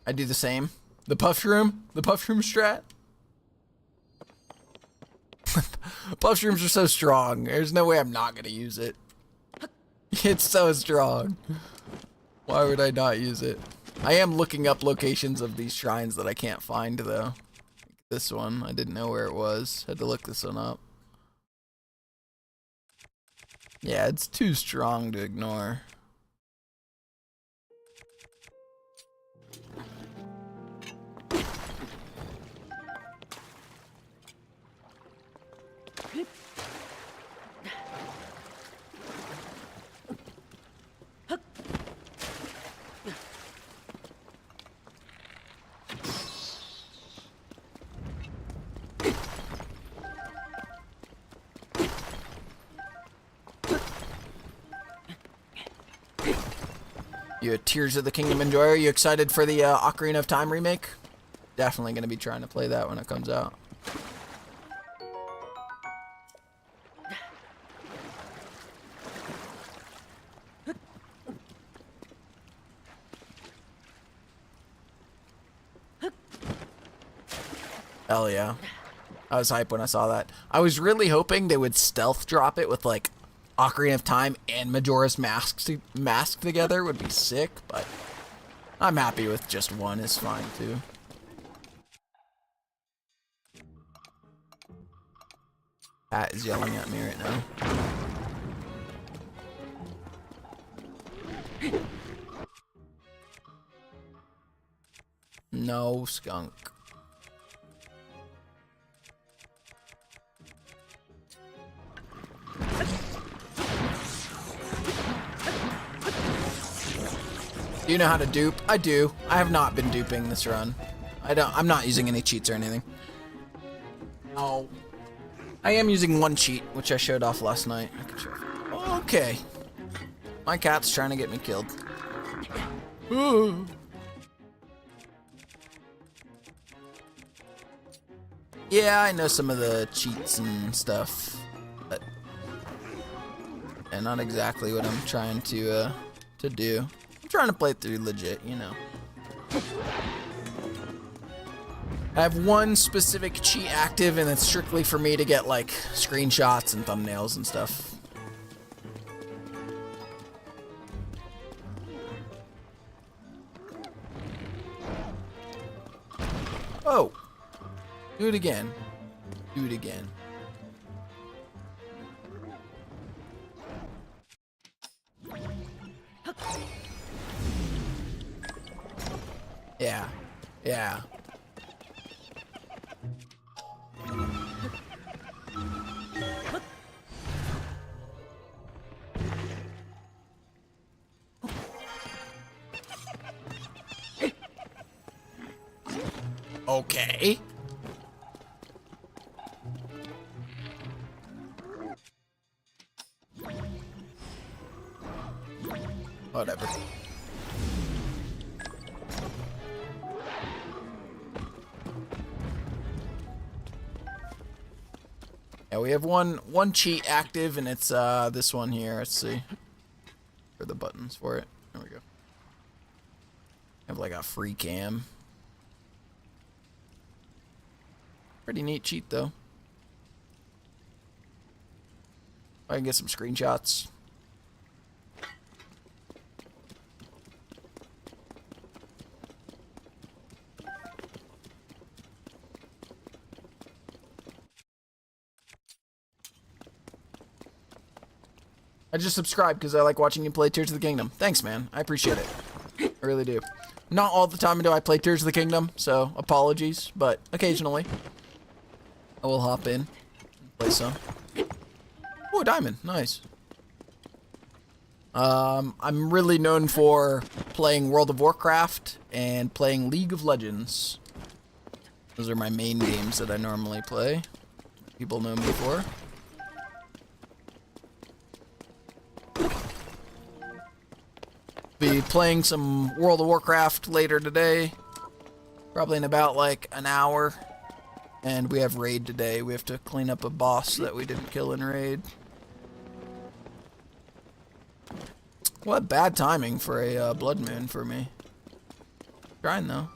I do the same. The puff shroom strat. Puff shrooms are so strong. There's no way I'm not gonna use it. It's so strong. Why would I not use it? I am looking up locations of these shrines that I can't find though. This one, I didn't know where it was. Had to look this one up. Yeah, it's too strong to ignore. You a Tears of the Kingdom enjoyer? You excited for the Ocarina of Time remake? Definitely going to be trying to play that when it comes out. Hell yeah. I was hyped when I saw that. I was really hoping they would stealth drop it with like Ocarina of Time and Majora's Mask together. Would be sick, but I'm happy with just one is fine too. Pat is yelling at me right now. No skunk. Do you know how to dupe? I do. I have not been duping this run. I'm not using any cheats or anything. No. I am using one cheat, which I showed off last night. I can show it. Okay. My cat's trying to get me killed. Ooh. Yeah, I know some of the cheats and stuff, but yeah, not exactly what I'm trying to do. I'm trying to play through legit, you know. I have one specific cheat active, and it's strictly for me to get like screenshots and thumbnails and stuff. Oh, do it again. Do it again. Yeah. Yeah. Okay. Whatever. Yeah, we have one cheat active, and it's this one here. Let's see. For the buttons for it. There we go. Have like a free cam. Pretty neat cheat though. I can get some screenshots. I just subscribed because I like watching you play Tears of the Kingdom. Thanks, man. I appreciate it. I really do. Not all the time do I play Tears of the Kingdom, so apologies, but occasionally I will hop in and play some. Oh, a diamond. Nice. I'm really known for playing World of Warcraft and playing League of Legends. Those are my main games that I normally play. People know me for. Be playing some World of Warcraft later today. Probably in about like an hour. And we have raid today. We have to clean up a boss that we didn't kill in raid. What bad timing for a blood moon for me. Trying though.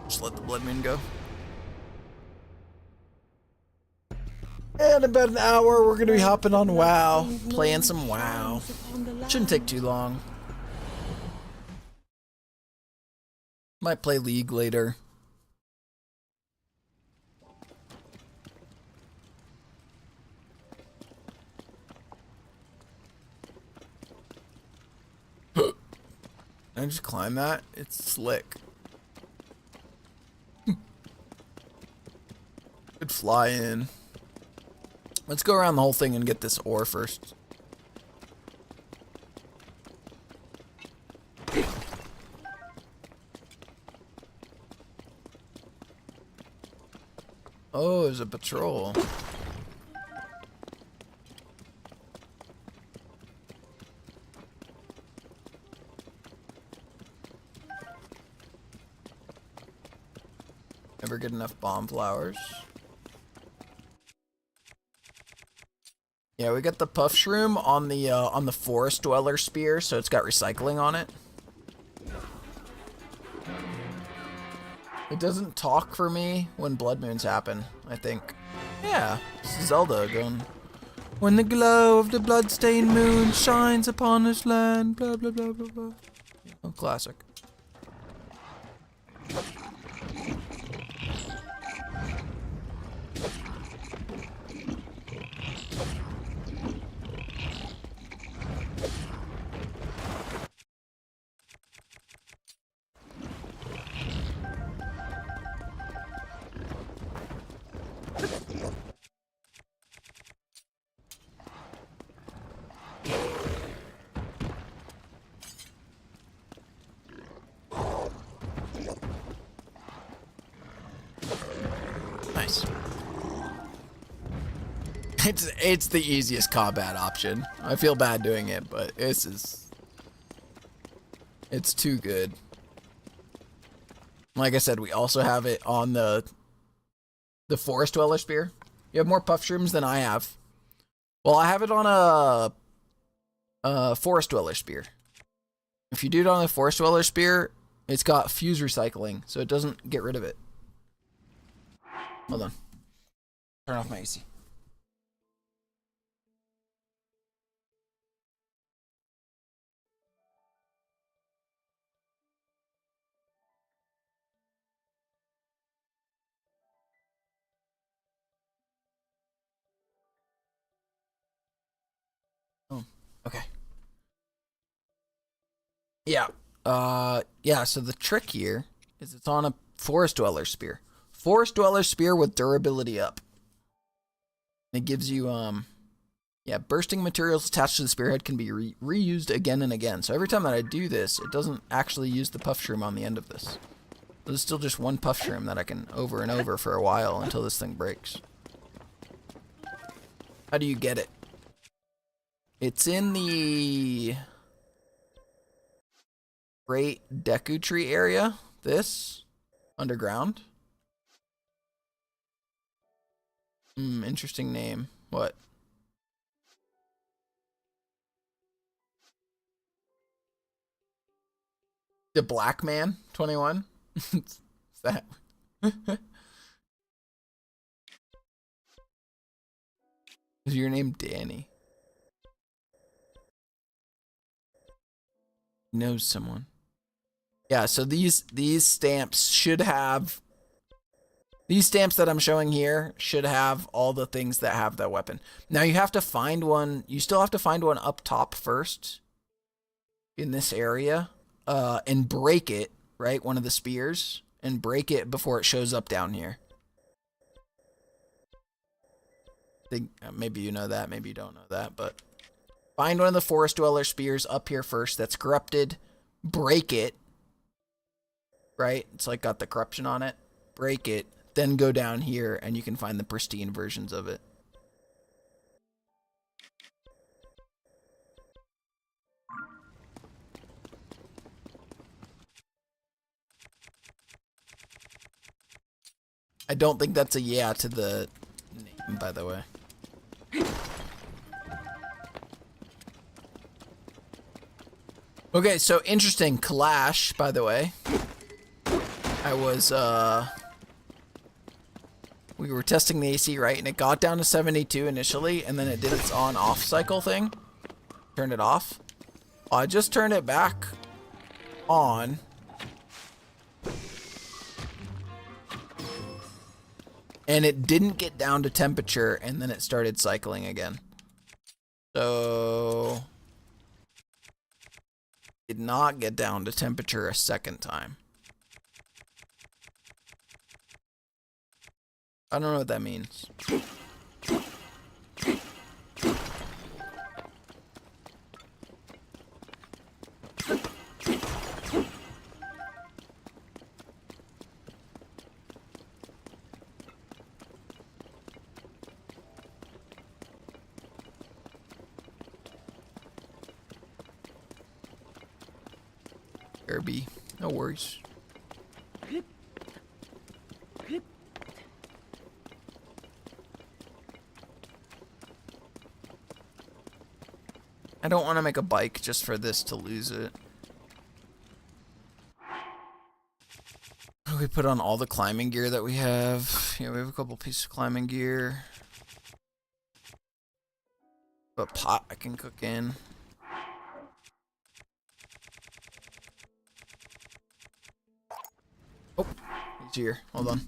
Just let the blood moon go. And about an hour, we're gonna be hopping on WoW, playing some WoW. Shouldn't take too long. Might play League later. Can I just climb that? It's slick. Could fly in. Let's go around the whole thing and get this ore first. Oh, there's a patrol. Never get enough bomb flowers. Yeah, we got the puff shroom on the forest dweller spear, so it's got recycling on it. It doesn't talk for me when blood moons happen, I think. Yeah, this is Zelda going. When the glow of the bloodstained moon shines upon this land, blah blah blah blah blah. Oh, classic. Nice. It's the easiest combat option. I feel bad doing it, but it's too good. Like I said, we also have it on the forest dweller spear. You have more puff shrooms than I have. Well, I have it on a forest dweller spear. If you do it on a forest dweller spear, it's got fuse recycling, so it doesn't get rid of it. Hold on. Turn off my AC. Oh. Okay. Yeah. Yeah, so the trick here is it's on a Forest Dweller Spear. Forest Dweller Spear with durability up. It gives you, yeah, bursting materials attached to the spearhead can be reused again and again. So every time that I do this, it doesn't actually use the puff shroom on the end of this. There's still just one puff shroom that I can over and over for a while until this thing breaks. How do you get it? It's in the Great Deku Tree area. This underground. Interesting name. What? The Black Man 21? Is that? Is your name Danny? He knows someone. Yeah, so these stamps should have, these stamps that I'm showing here should have all the things that have that weapon. Now you have to find one, you still have to find one up top first in this area, and break it, right? One of the spears, and break it before it shows up down here. I think maybe you know that, maybe you don't know that, but find one of the Forest Dweller spears up here first that's corrupted, break it, right? It's like got the corruption on it. Break it, then go down here and you can find the pristine versions of it. I don't think that's a yeah to the name, by the way. Okay, so interesting. Clash, by the way. I was, we were testing the AC, right? And it got down to 72 initially, and then it did its on-off cycle thing. Turned it off. I just turned it back on. And it didn't get down to temperature, and then it started cycling again. So did not get down to temperature a second time. I don't know what that means. Kirby, no worries. I don't want to make a bike just for this to lose it. We put on all the climbing gear that we have. Yeah, we have a couple pieces of climbing gear. A pot I can cook in. Oh, he's here. Hold on.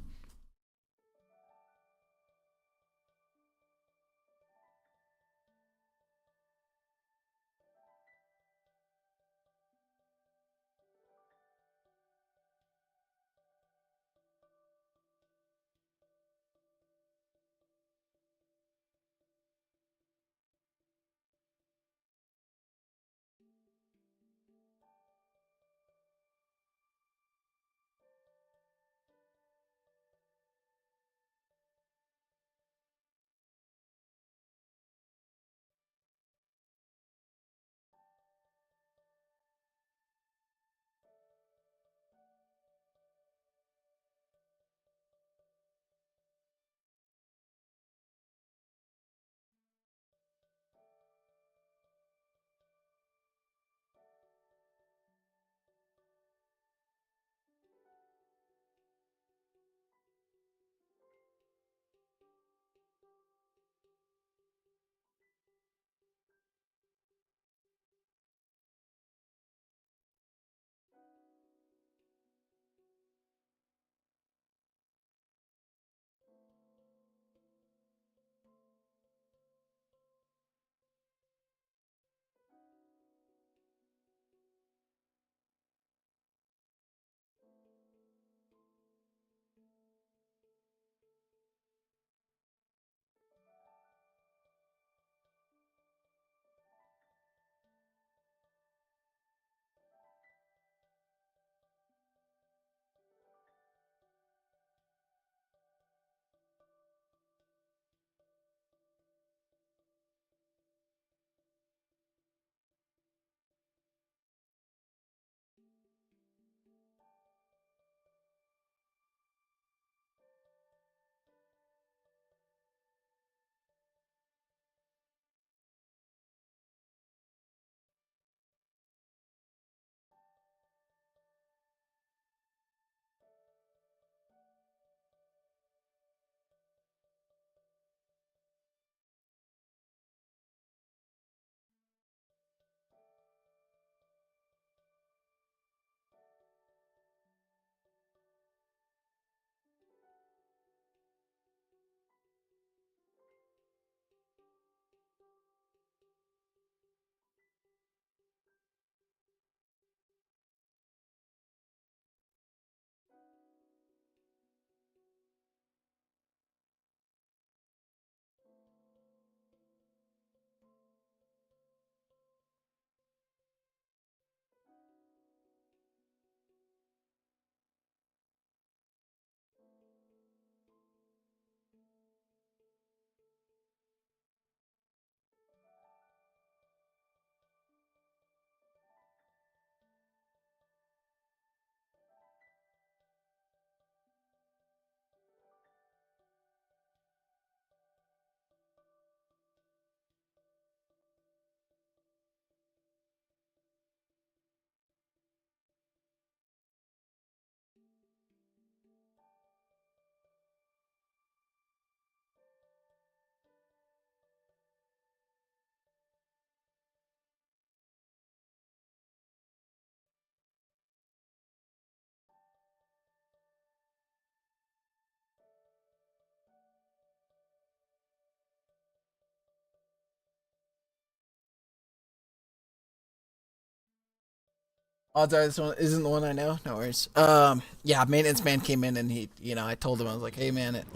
Odds are this one isn't the one I know. No worries. Yeah, maintenance man came in and he, I told him, I was like, hey man, it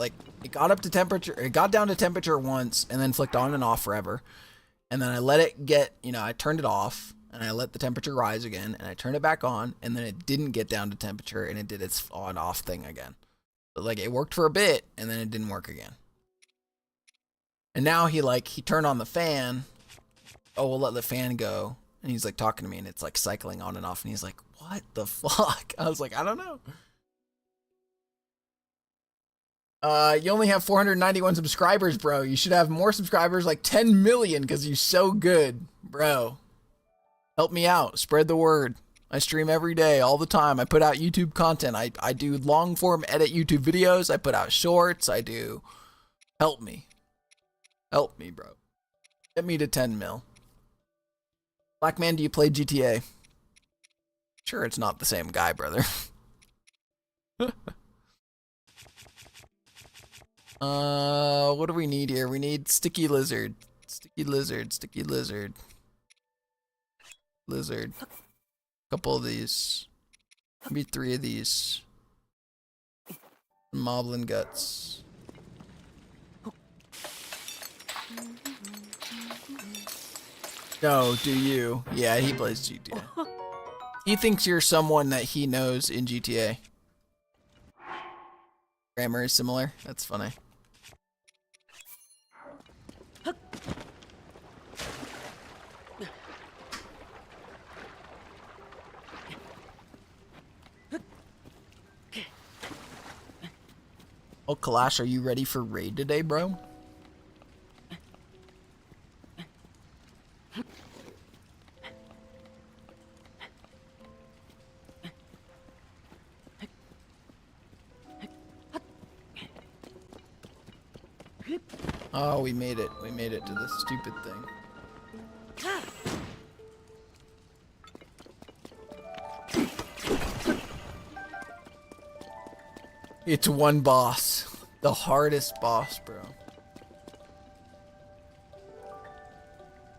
got up to temperature, it got down to temperature once and then flicked on and off forever. And then I let it get, I turned it off and I let the temperature rise again and I turned it back on and then it didn't get down to temperature and it did its on off thing again. So like it worked for a bit and then it didn't work again. And now he turned on the fan. Oh, we'll let the fan go. And he's like talking to me and it's like cycling on and off and he's like, what the fuck? I was like, I don't know. You only have 491 subscribers, bro. You should have more subscribers, like 10 million, because you're so good, bro. Help me out. Spread the word. I stream every day, all the time. I put out YouTube content. I do long form edit YouTube videos. I put out shorts. I do. Help me. Help me, bro. Get me to 10 mil. Black man, do you play GTA? Sure, it's not the same guy, brother. What do we need here? We need sticky lizard. Sticky lizard, sticky lizard. Lizard. Couple of these. Maybe 3 of these. Moblin guts. No, do you? Yeah, he plays GTA. He thinks you're someone that he knows in GTA. Grammar is similar. That's funny. Oh, Kalash, are you ready for raid today, bro? Oh, we made it. We made it to this stupid thing. It's one boss. The hardest boss, bro.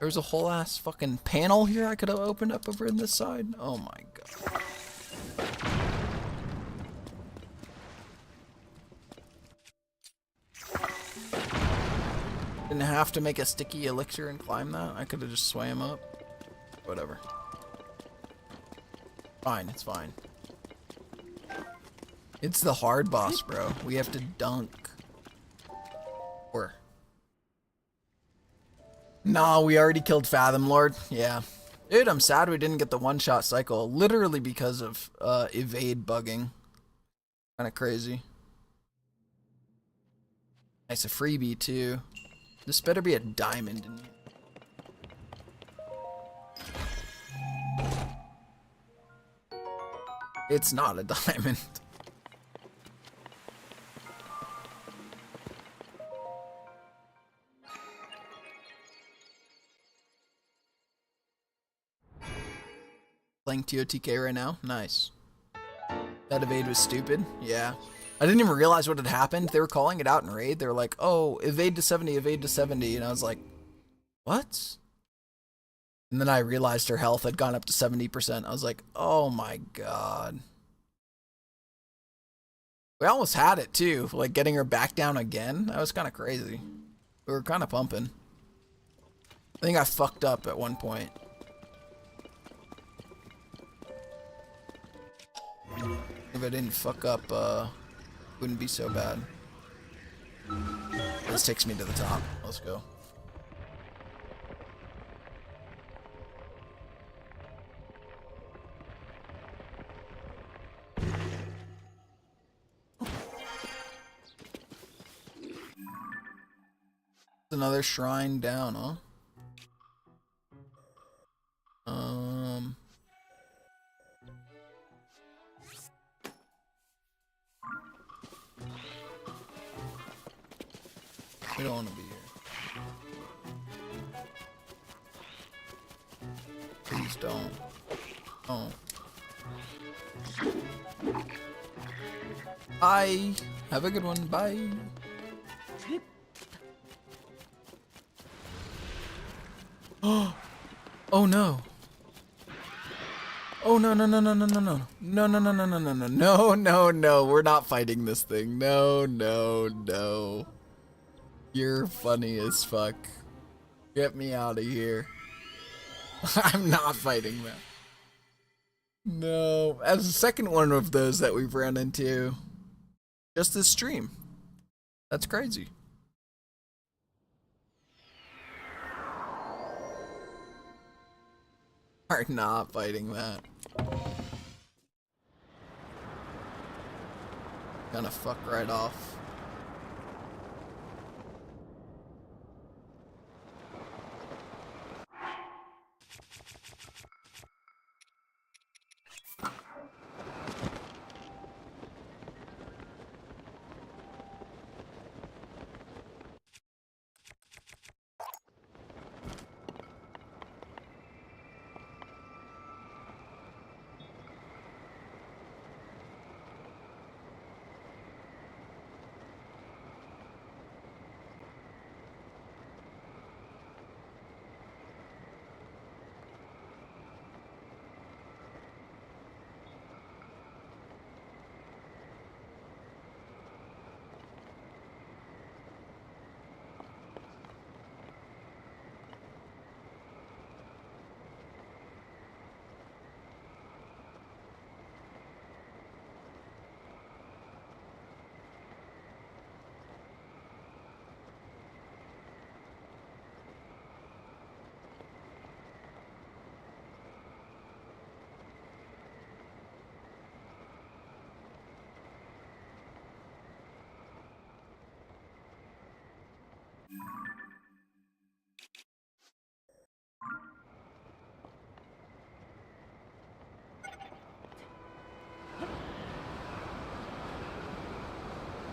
There's a whole ass fucking panel here I could have opened up over in this side. Oh my god. Didn't have to make a sticky elixir and climb that. I could have just swam up. Whatever. Fine, it's fine. It's the hard boss, bro. We have to dunk. Or. Nah, we already killed Fathom Lord. Yeah. Dude, I'm sad we didn't get the one-shot cycle. Literally because of evade bugging. Kinda crazy. Nice, a freebie too. This better be a diamond in here. It's not a diamond. Playing TOTK right now? Nice. That evade was stupid? Yeah. I didn't even realize what had happened. They were calling it out in raid. They were like, oh, evade to 70, evade to 70. And I was like, what? And then I realized her health had gone up to 70%. I was like, oh my god. We almost had it too, like getting her back down again. That was kind of crazy. We were kind of pumping. I think I fucked up at one point. If I didn't fuck up, wouldn't be so bad. This takes me to the top. Let's go. Another shrine down, huh? We don't want to be here. Please don't. Oh. Bye. Have a good one. Bye. Oh no. Oh no no no no no no no no no no no no no no no no no! We're not fighting this thing. No no no! You're funny as fuck. Get me out of here. I'm not fighting that. No, as the second one of those that we've ran into, just this stream. That's crazy. Are not fighting that. Gonna fuck right off.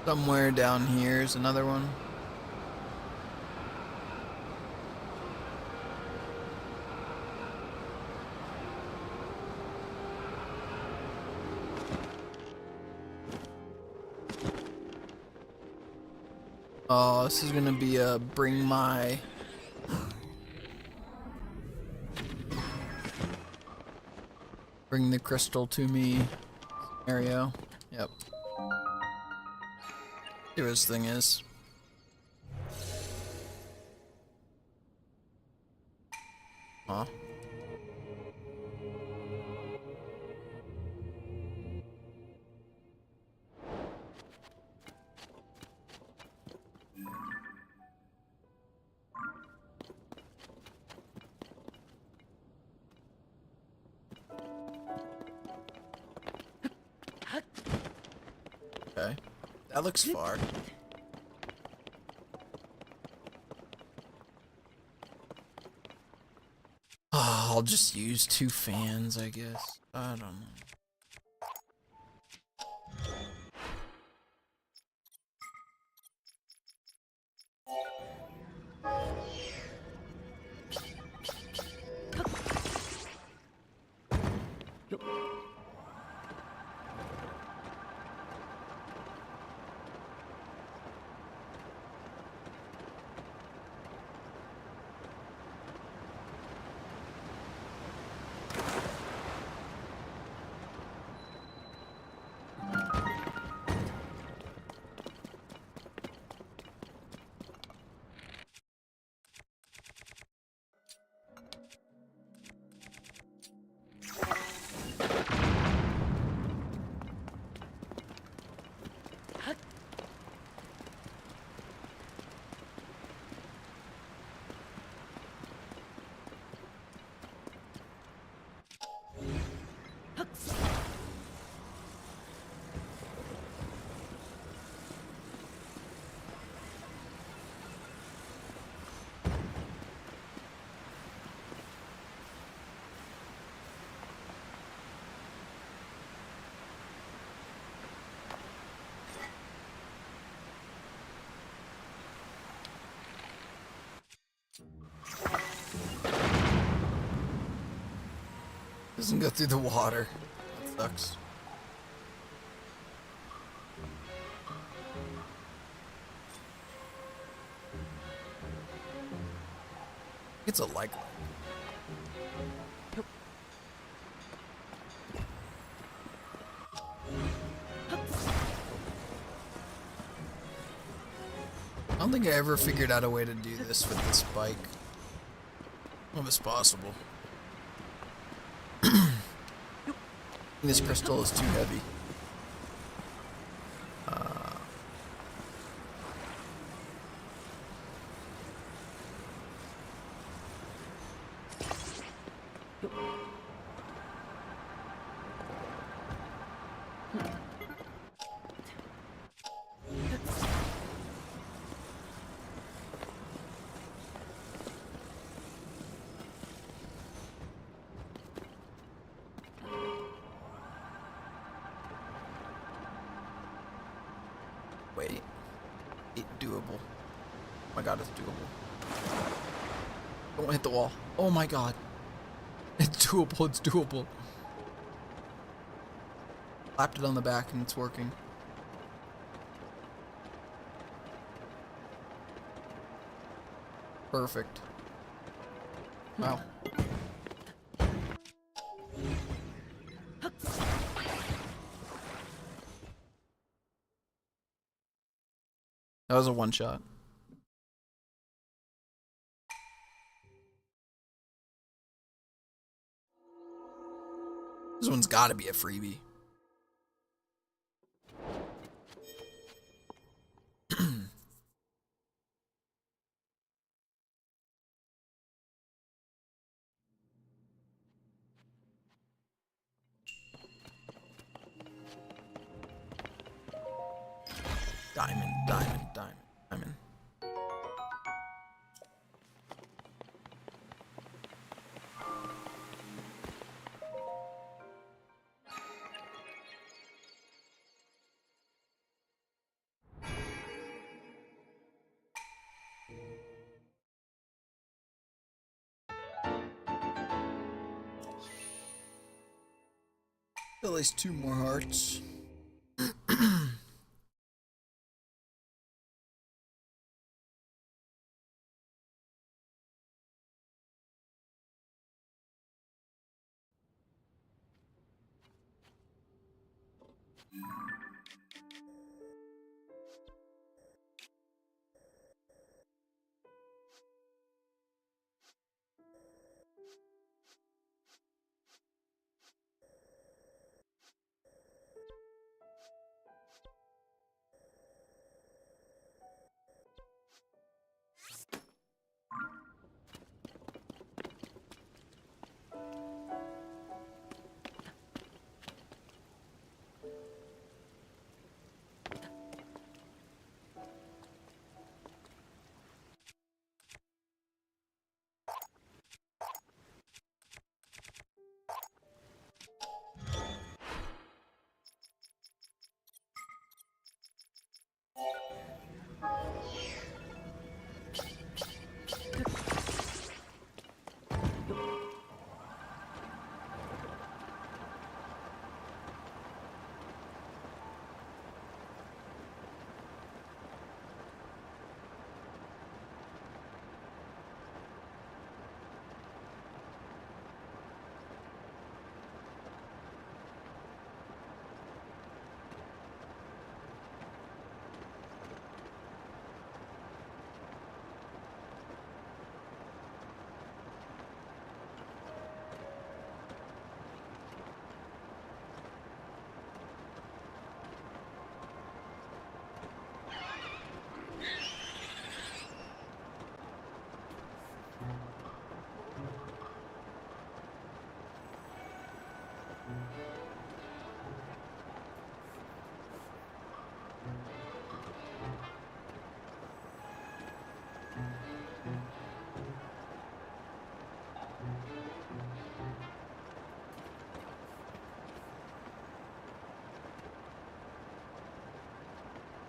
Somewhere down here is another one. Oh, this is gonna be a bring the crystal to me scenario. Yep. See what this thing is. Huh? Okay. That looks far. Oh, I'll just use 2 fans, I guess. I don't know. Doesn't go through the water. That sucks. It's a like. don't think I ever figured out a way to do this with this bike. What was possible? This crystal is too heavy. Wait. It's doable. Oh my god, it's doable. Don't hit the wall. Oh my god. It's doable, it's doable. Slapped it on the back and it's working. Perfect. Wow. That was a one shot. This one's gotta be a freebie. Diamond, diamond, diamond, diamond. At least 2 more hearts.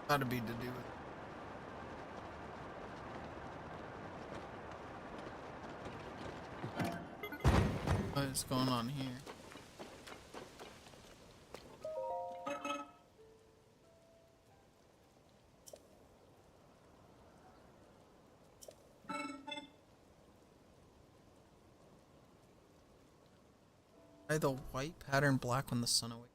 Gotta be to do it. What is going on here? Why the white pattern black when the sun awakes?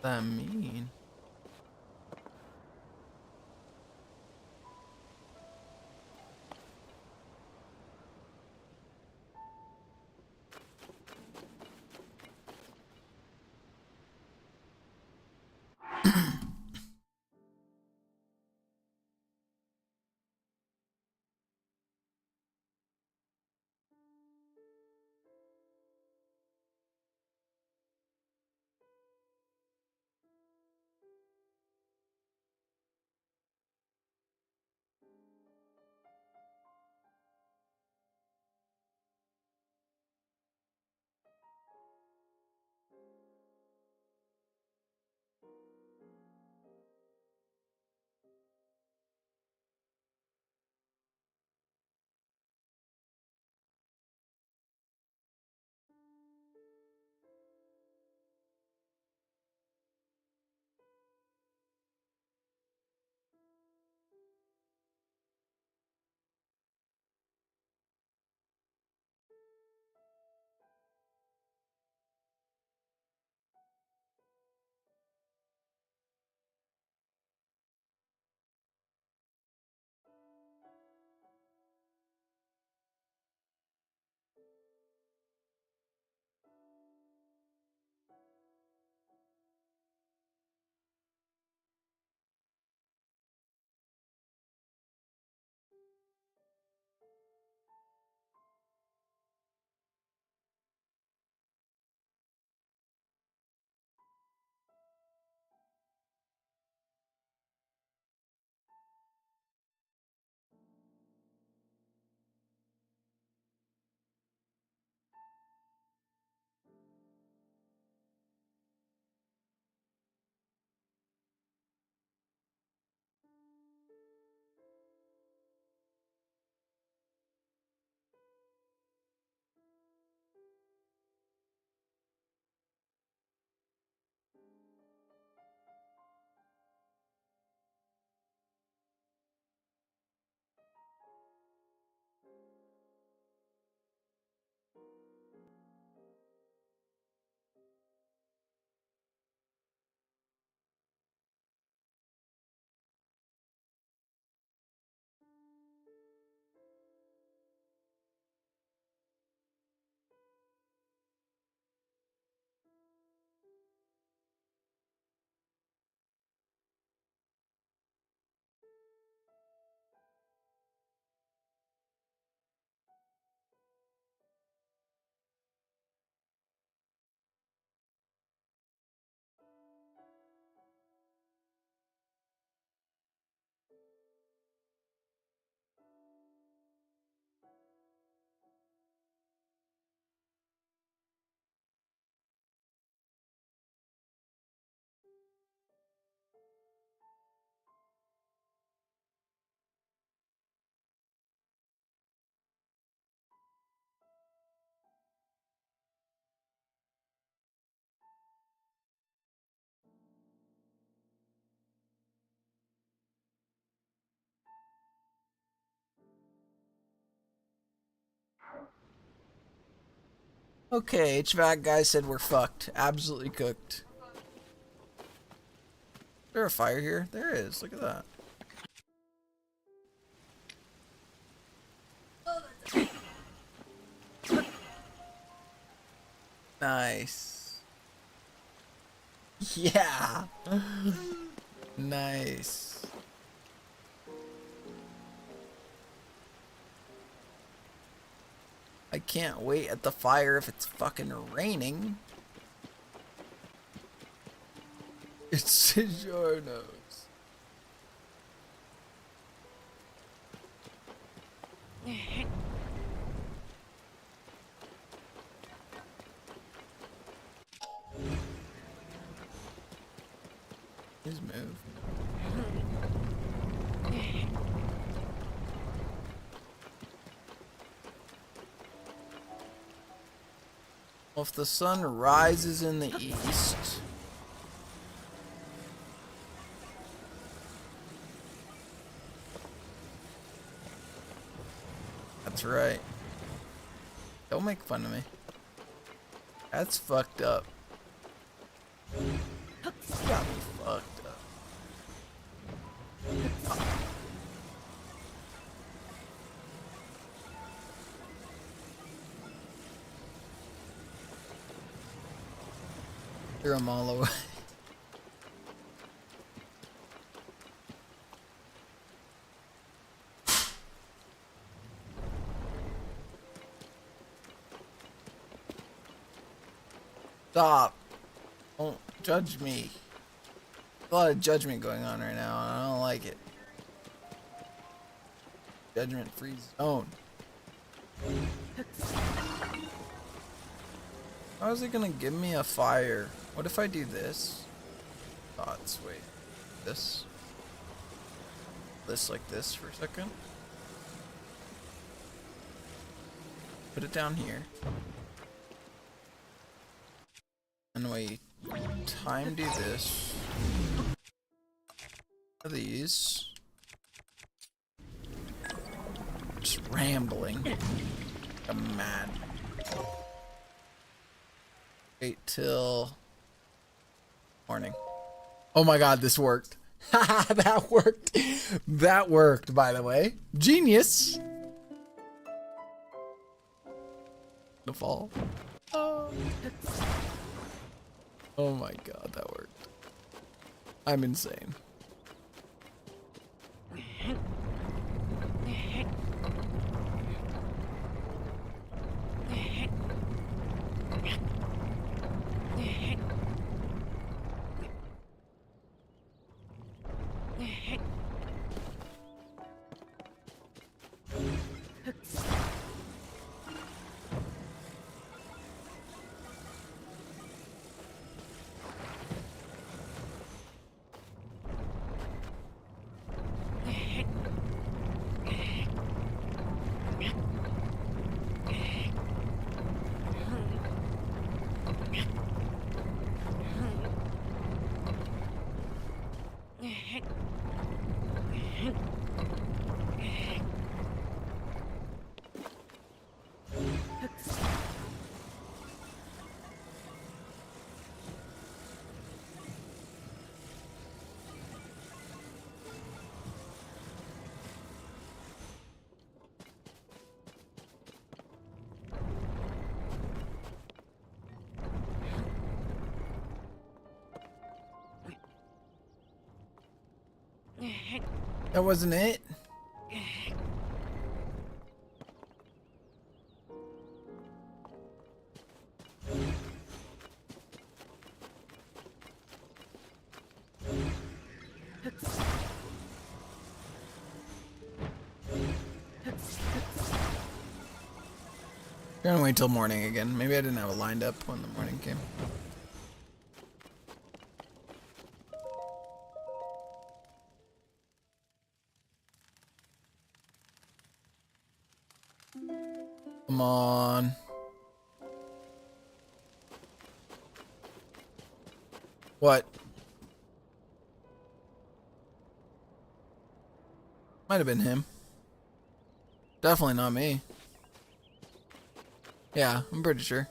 That mean? Okay, HVAC guy said we're fucked. Absolutely cooked. Is there a fire here? There is. Look at that. Nice. Yeah. Nice. I can't wait at the fire if it's fucking raining. It's Giorno's. His move. Well, if the sun rises in the east, that's right. Don't make fun of me. That's fucked up. Got me fucked up. Threw them all away. Stop. Don't judge me. A lot of judgment going on right now, and I don't like it. Judgment-free zone. How is it gonna give me a fire? What if I do this? Thoughts, wait. This like this for a second. Put it down here. And we time do this. These. Just rambling. I'm mad. Wait till morning. Oh my god, this worked. That worked. That worked, by the way. Genius. The fall. Oh. Oh my god, that worked. I'm insane. That wasn't it? We're gonna wait till morning again. Maybe I didn't have it lined up when the morning came. Come on. What? Might have been him. Definitely not me. Yeah, I'm pretty sure.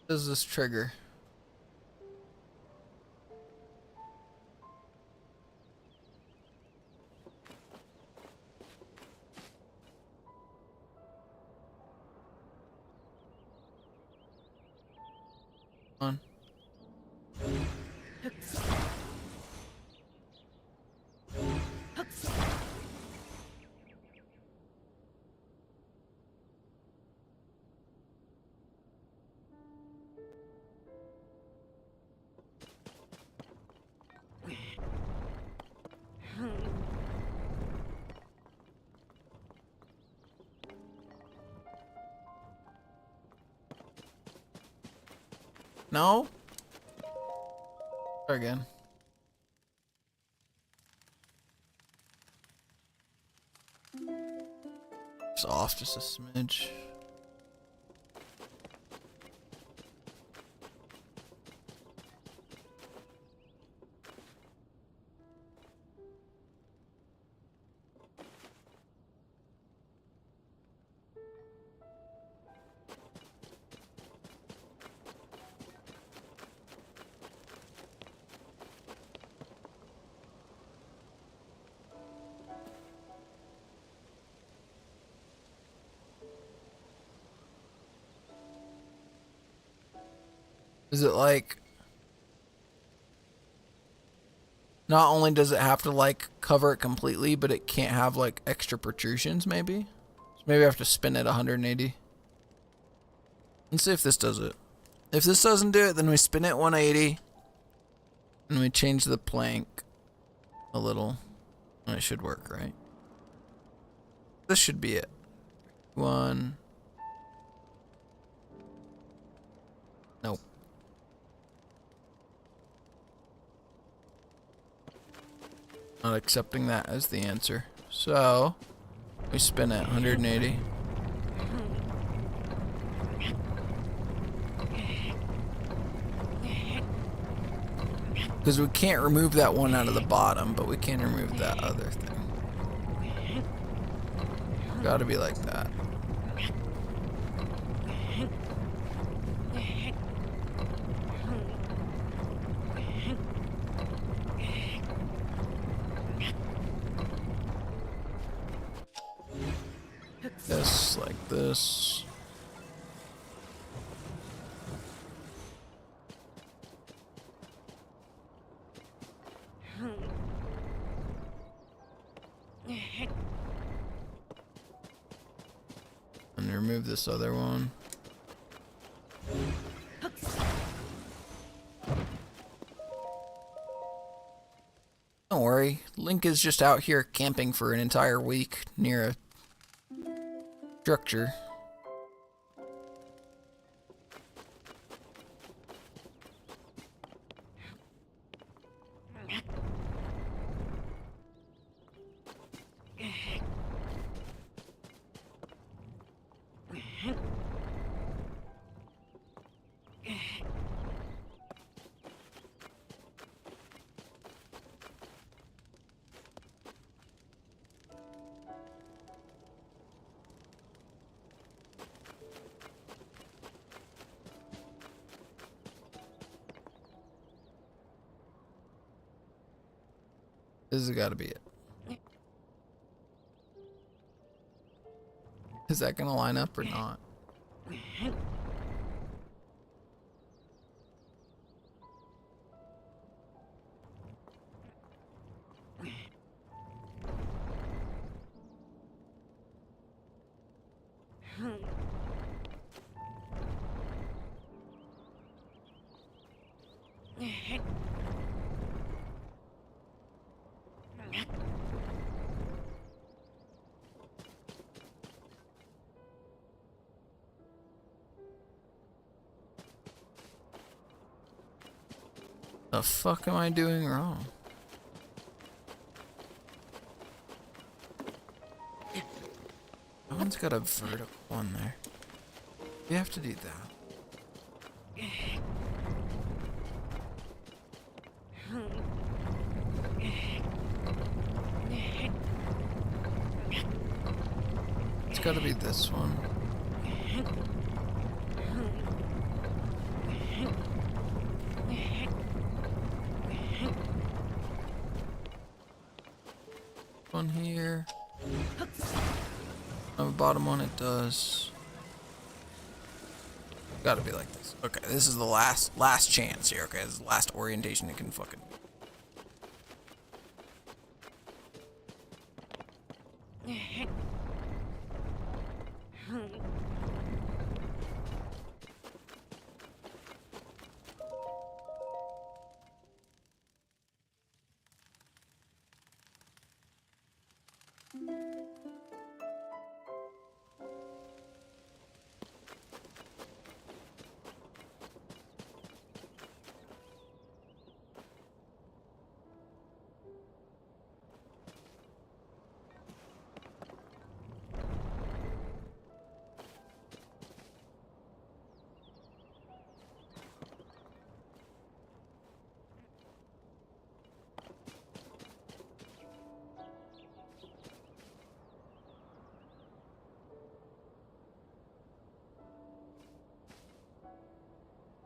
What does this trigger? On. No? Try again. this off just a smidge. Is it like, not only does it have to like cover it completely, but it can't have like extra protrusions maybe? So maybe I have to spin it 180. Let's see if this does it. If this doesn't do it, then we spin it 180 and we change the plank a little. And it should work, right? This should be it. One. Nope. Not accepting that as the answer. So, we spin it 180. Because we can't remove that one out of the bottom, but we can remove that other thing. Gotta be like that. This, like this. And remove this other one. Don't worry, Link is just out here camping for an entire week near a structure. This has got to be it. Is that gonna line up or not? The fuck am I doing wrong? That one's got a vertical one there. We have to do that. It's gotta be this one. One here. On the bottom one it does. Gotta be like this. Okay, this is the last chance here. Okay, this is the last orientation it can fucking.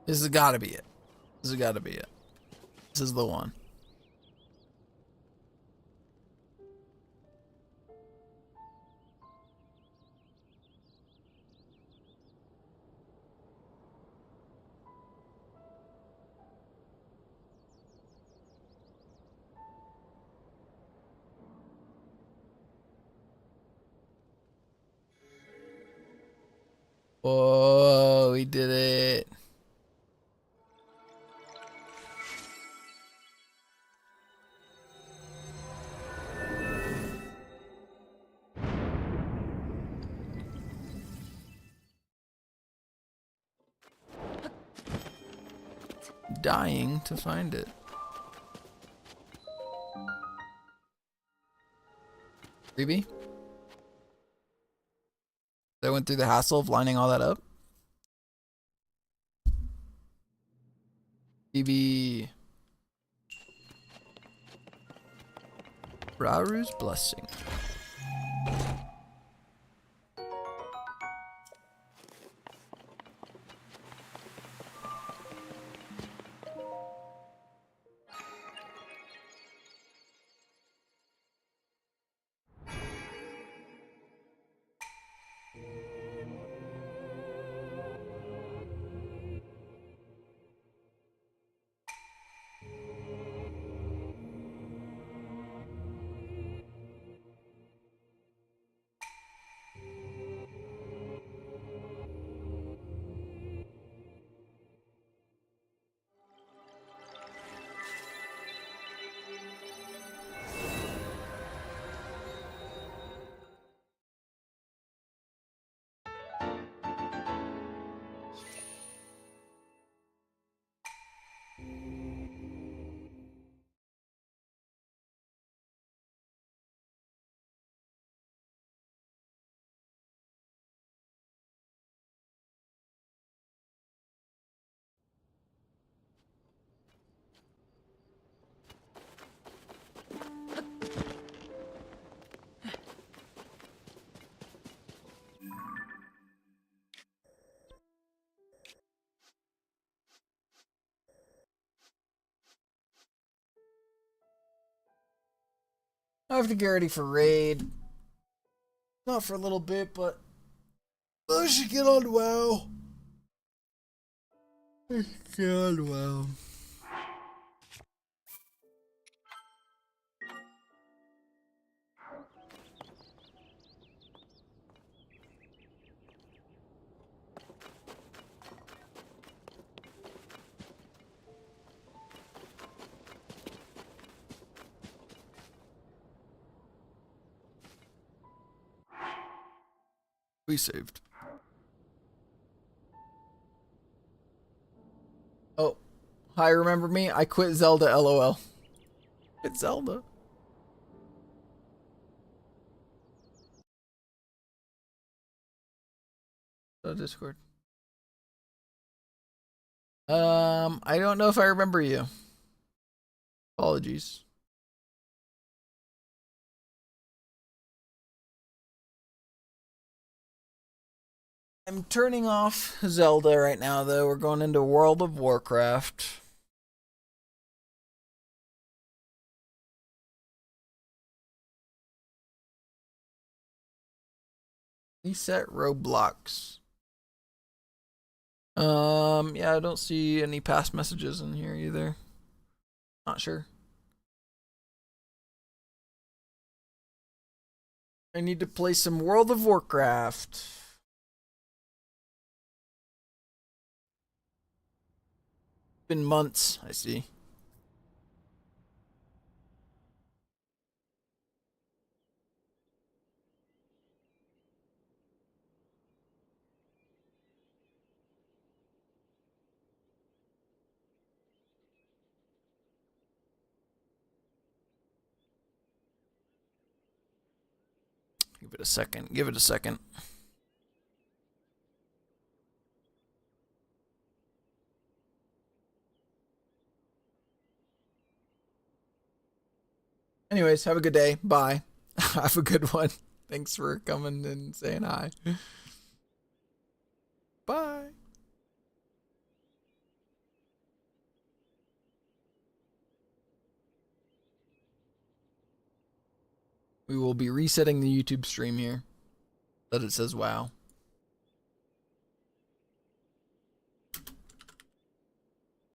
This has gotta be it. This has gotta be it. This is the one. Whoa, we did it. Dying to find it. Creepy. They went through the hassle of lining all that up. Maybe Raru's blessing. I have to get ready for raid. Not for a little bit, but I should get on WoW. I should get on WoW. We saved. Oh, hi, remember me? I quit Zelda, LOL. It's Zelda. Discord. I don't know if I remember you. Apologies. I'm turning off Zelda right now, though. We're going into World of Warcraft. Reset Roblox. Yeah, I don't see any past messages in here either. Not sure. I need to play some World of Warcraft. Been months, I see. Give it a second. Give it a second. Anyways, have a good day. Bye. Have a good one. Thanks for coming and saying hi. Bye. We will be resetting the YouTube stream here. That it says wow.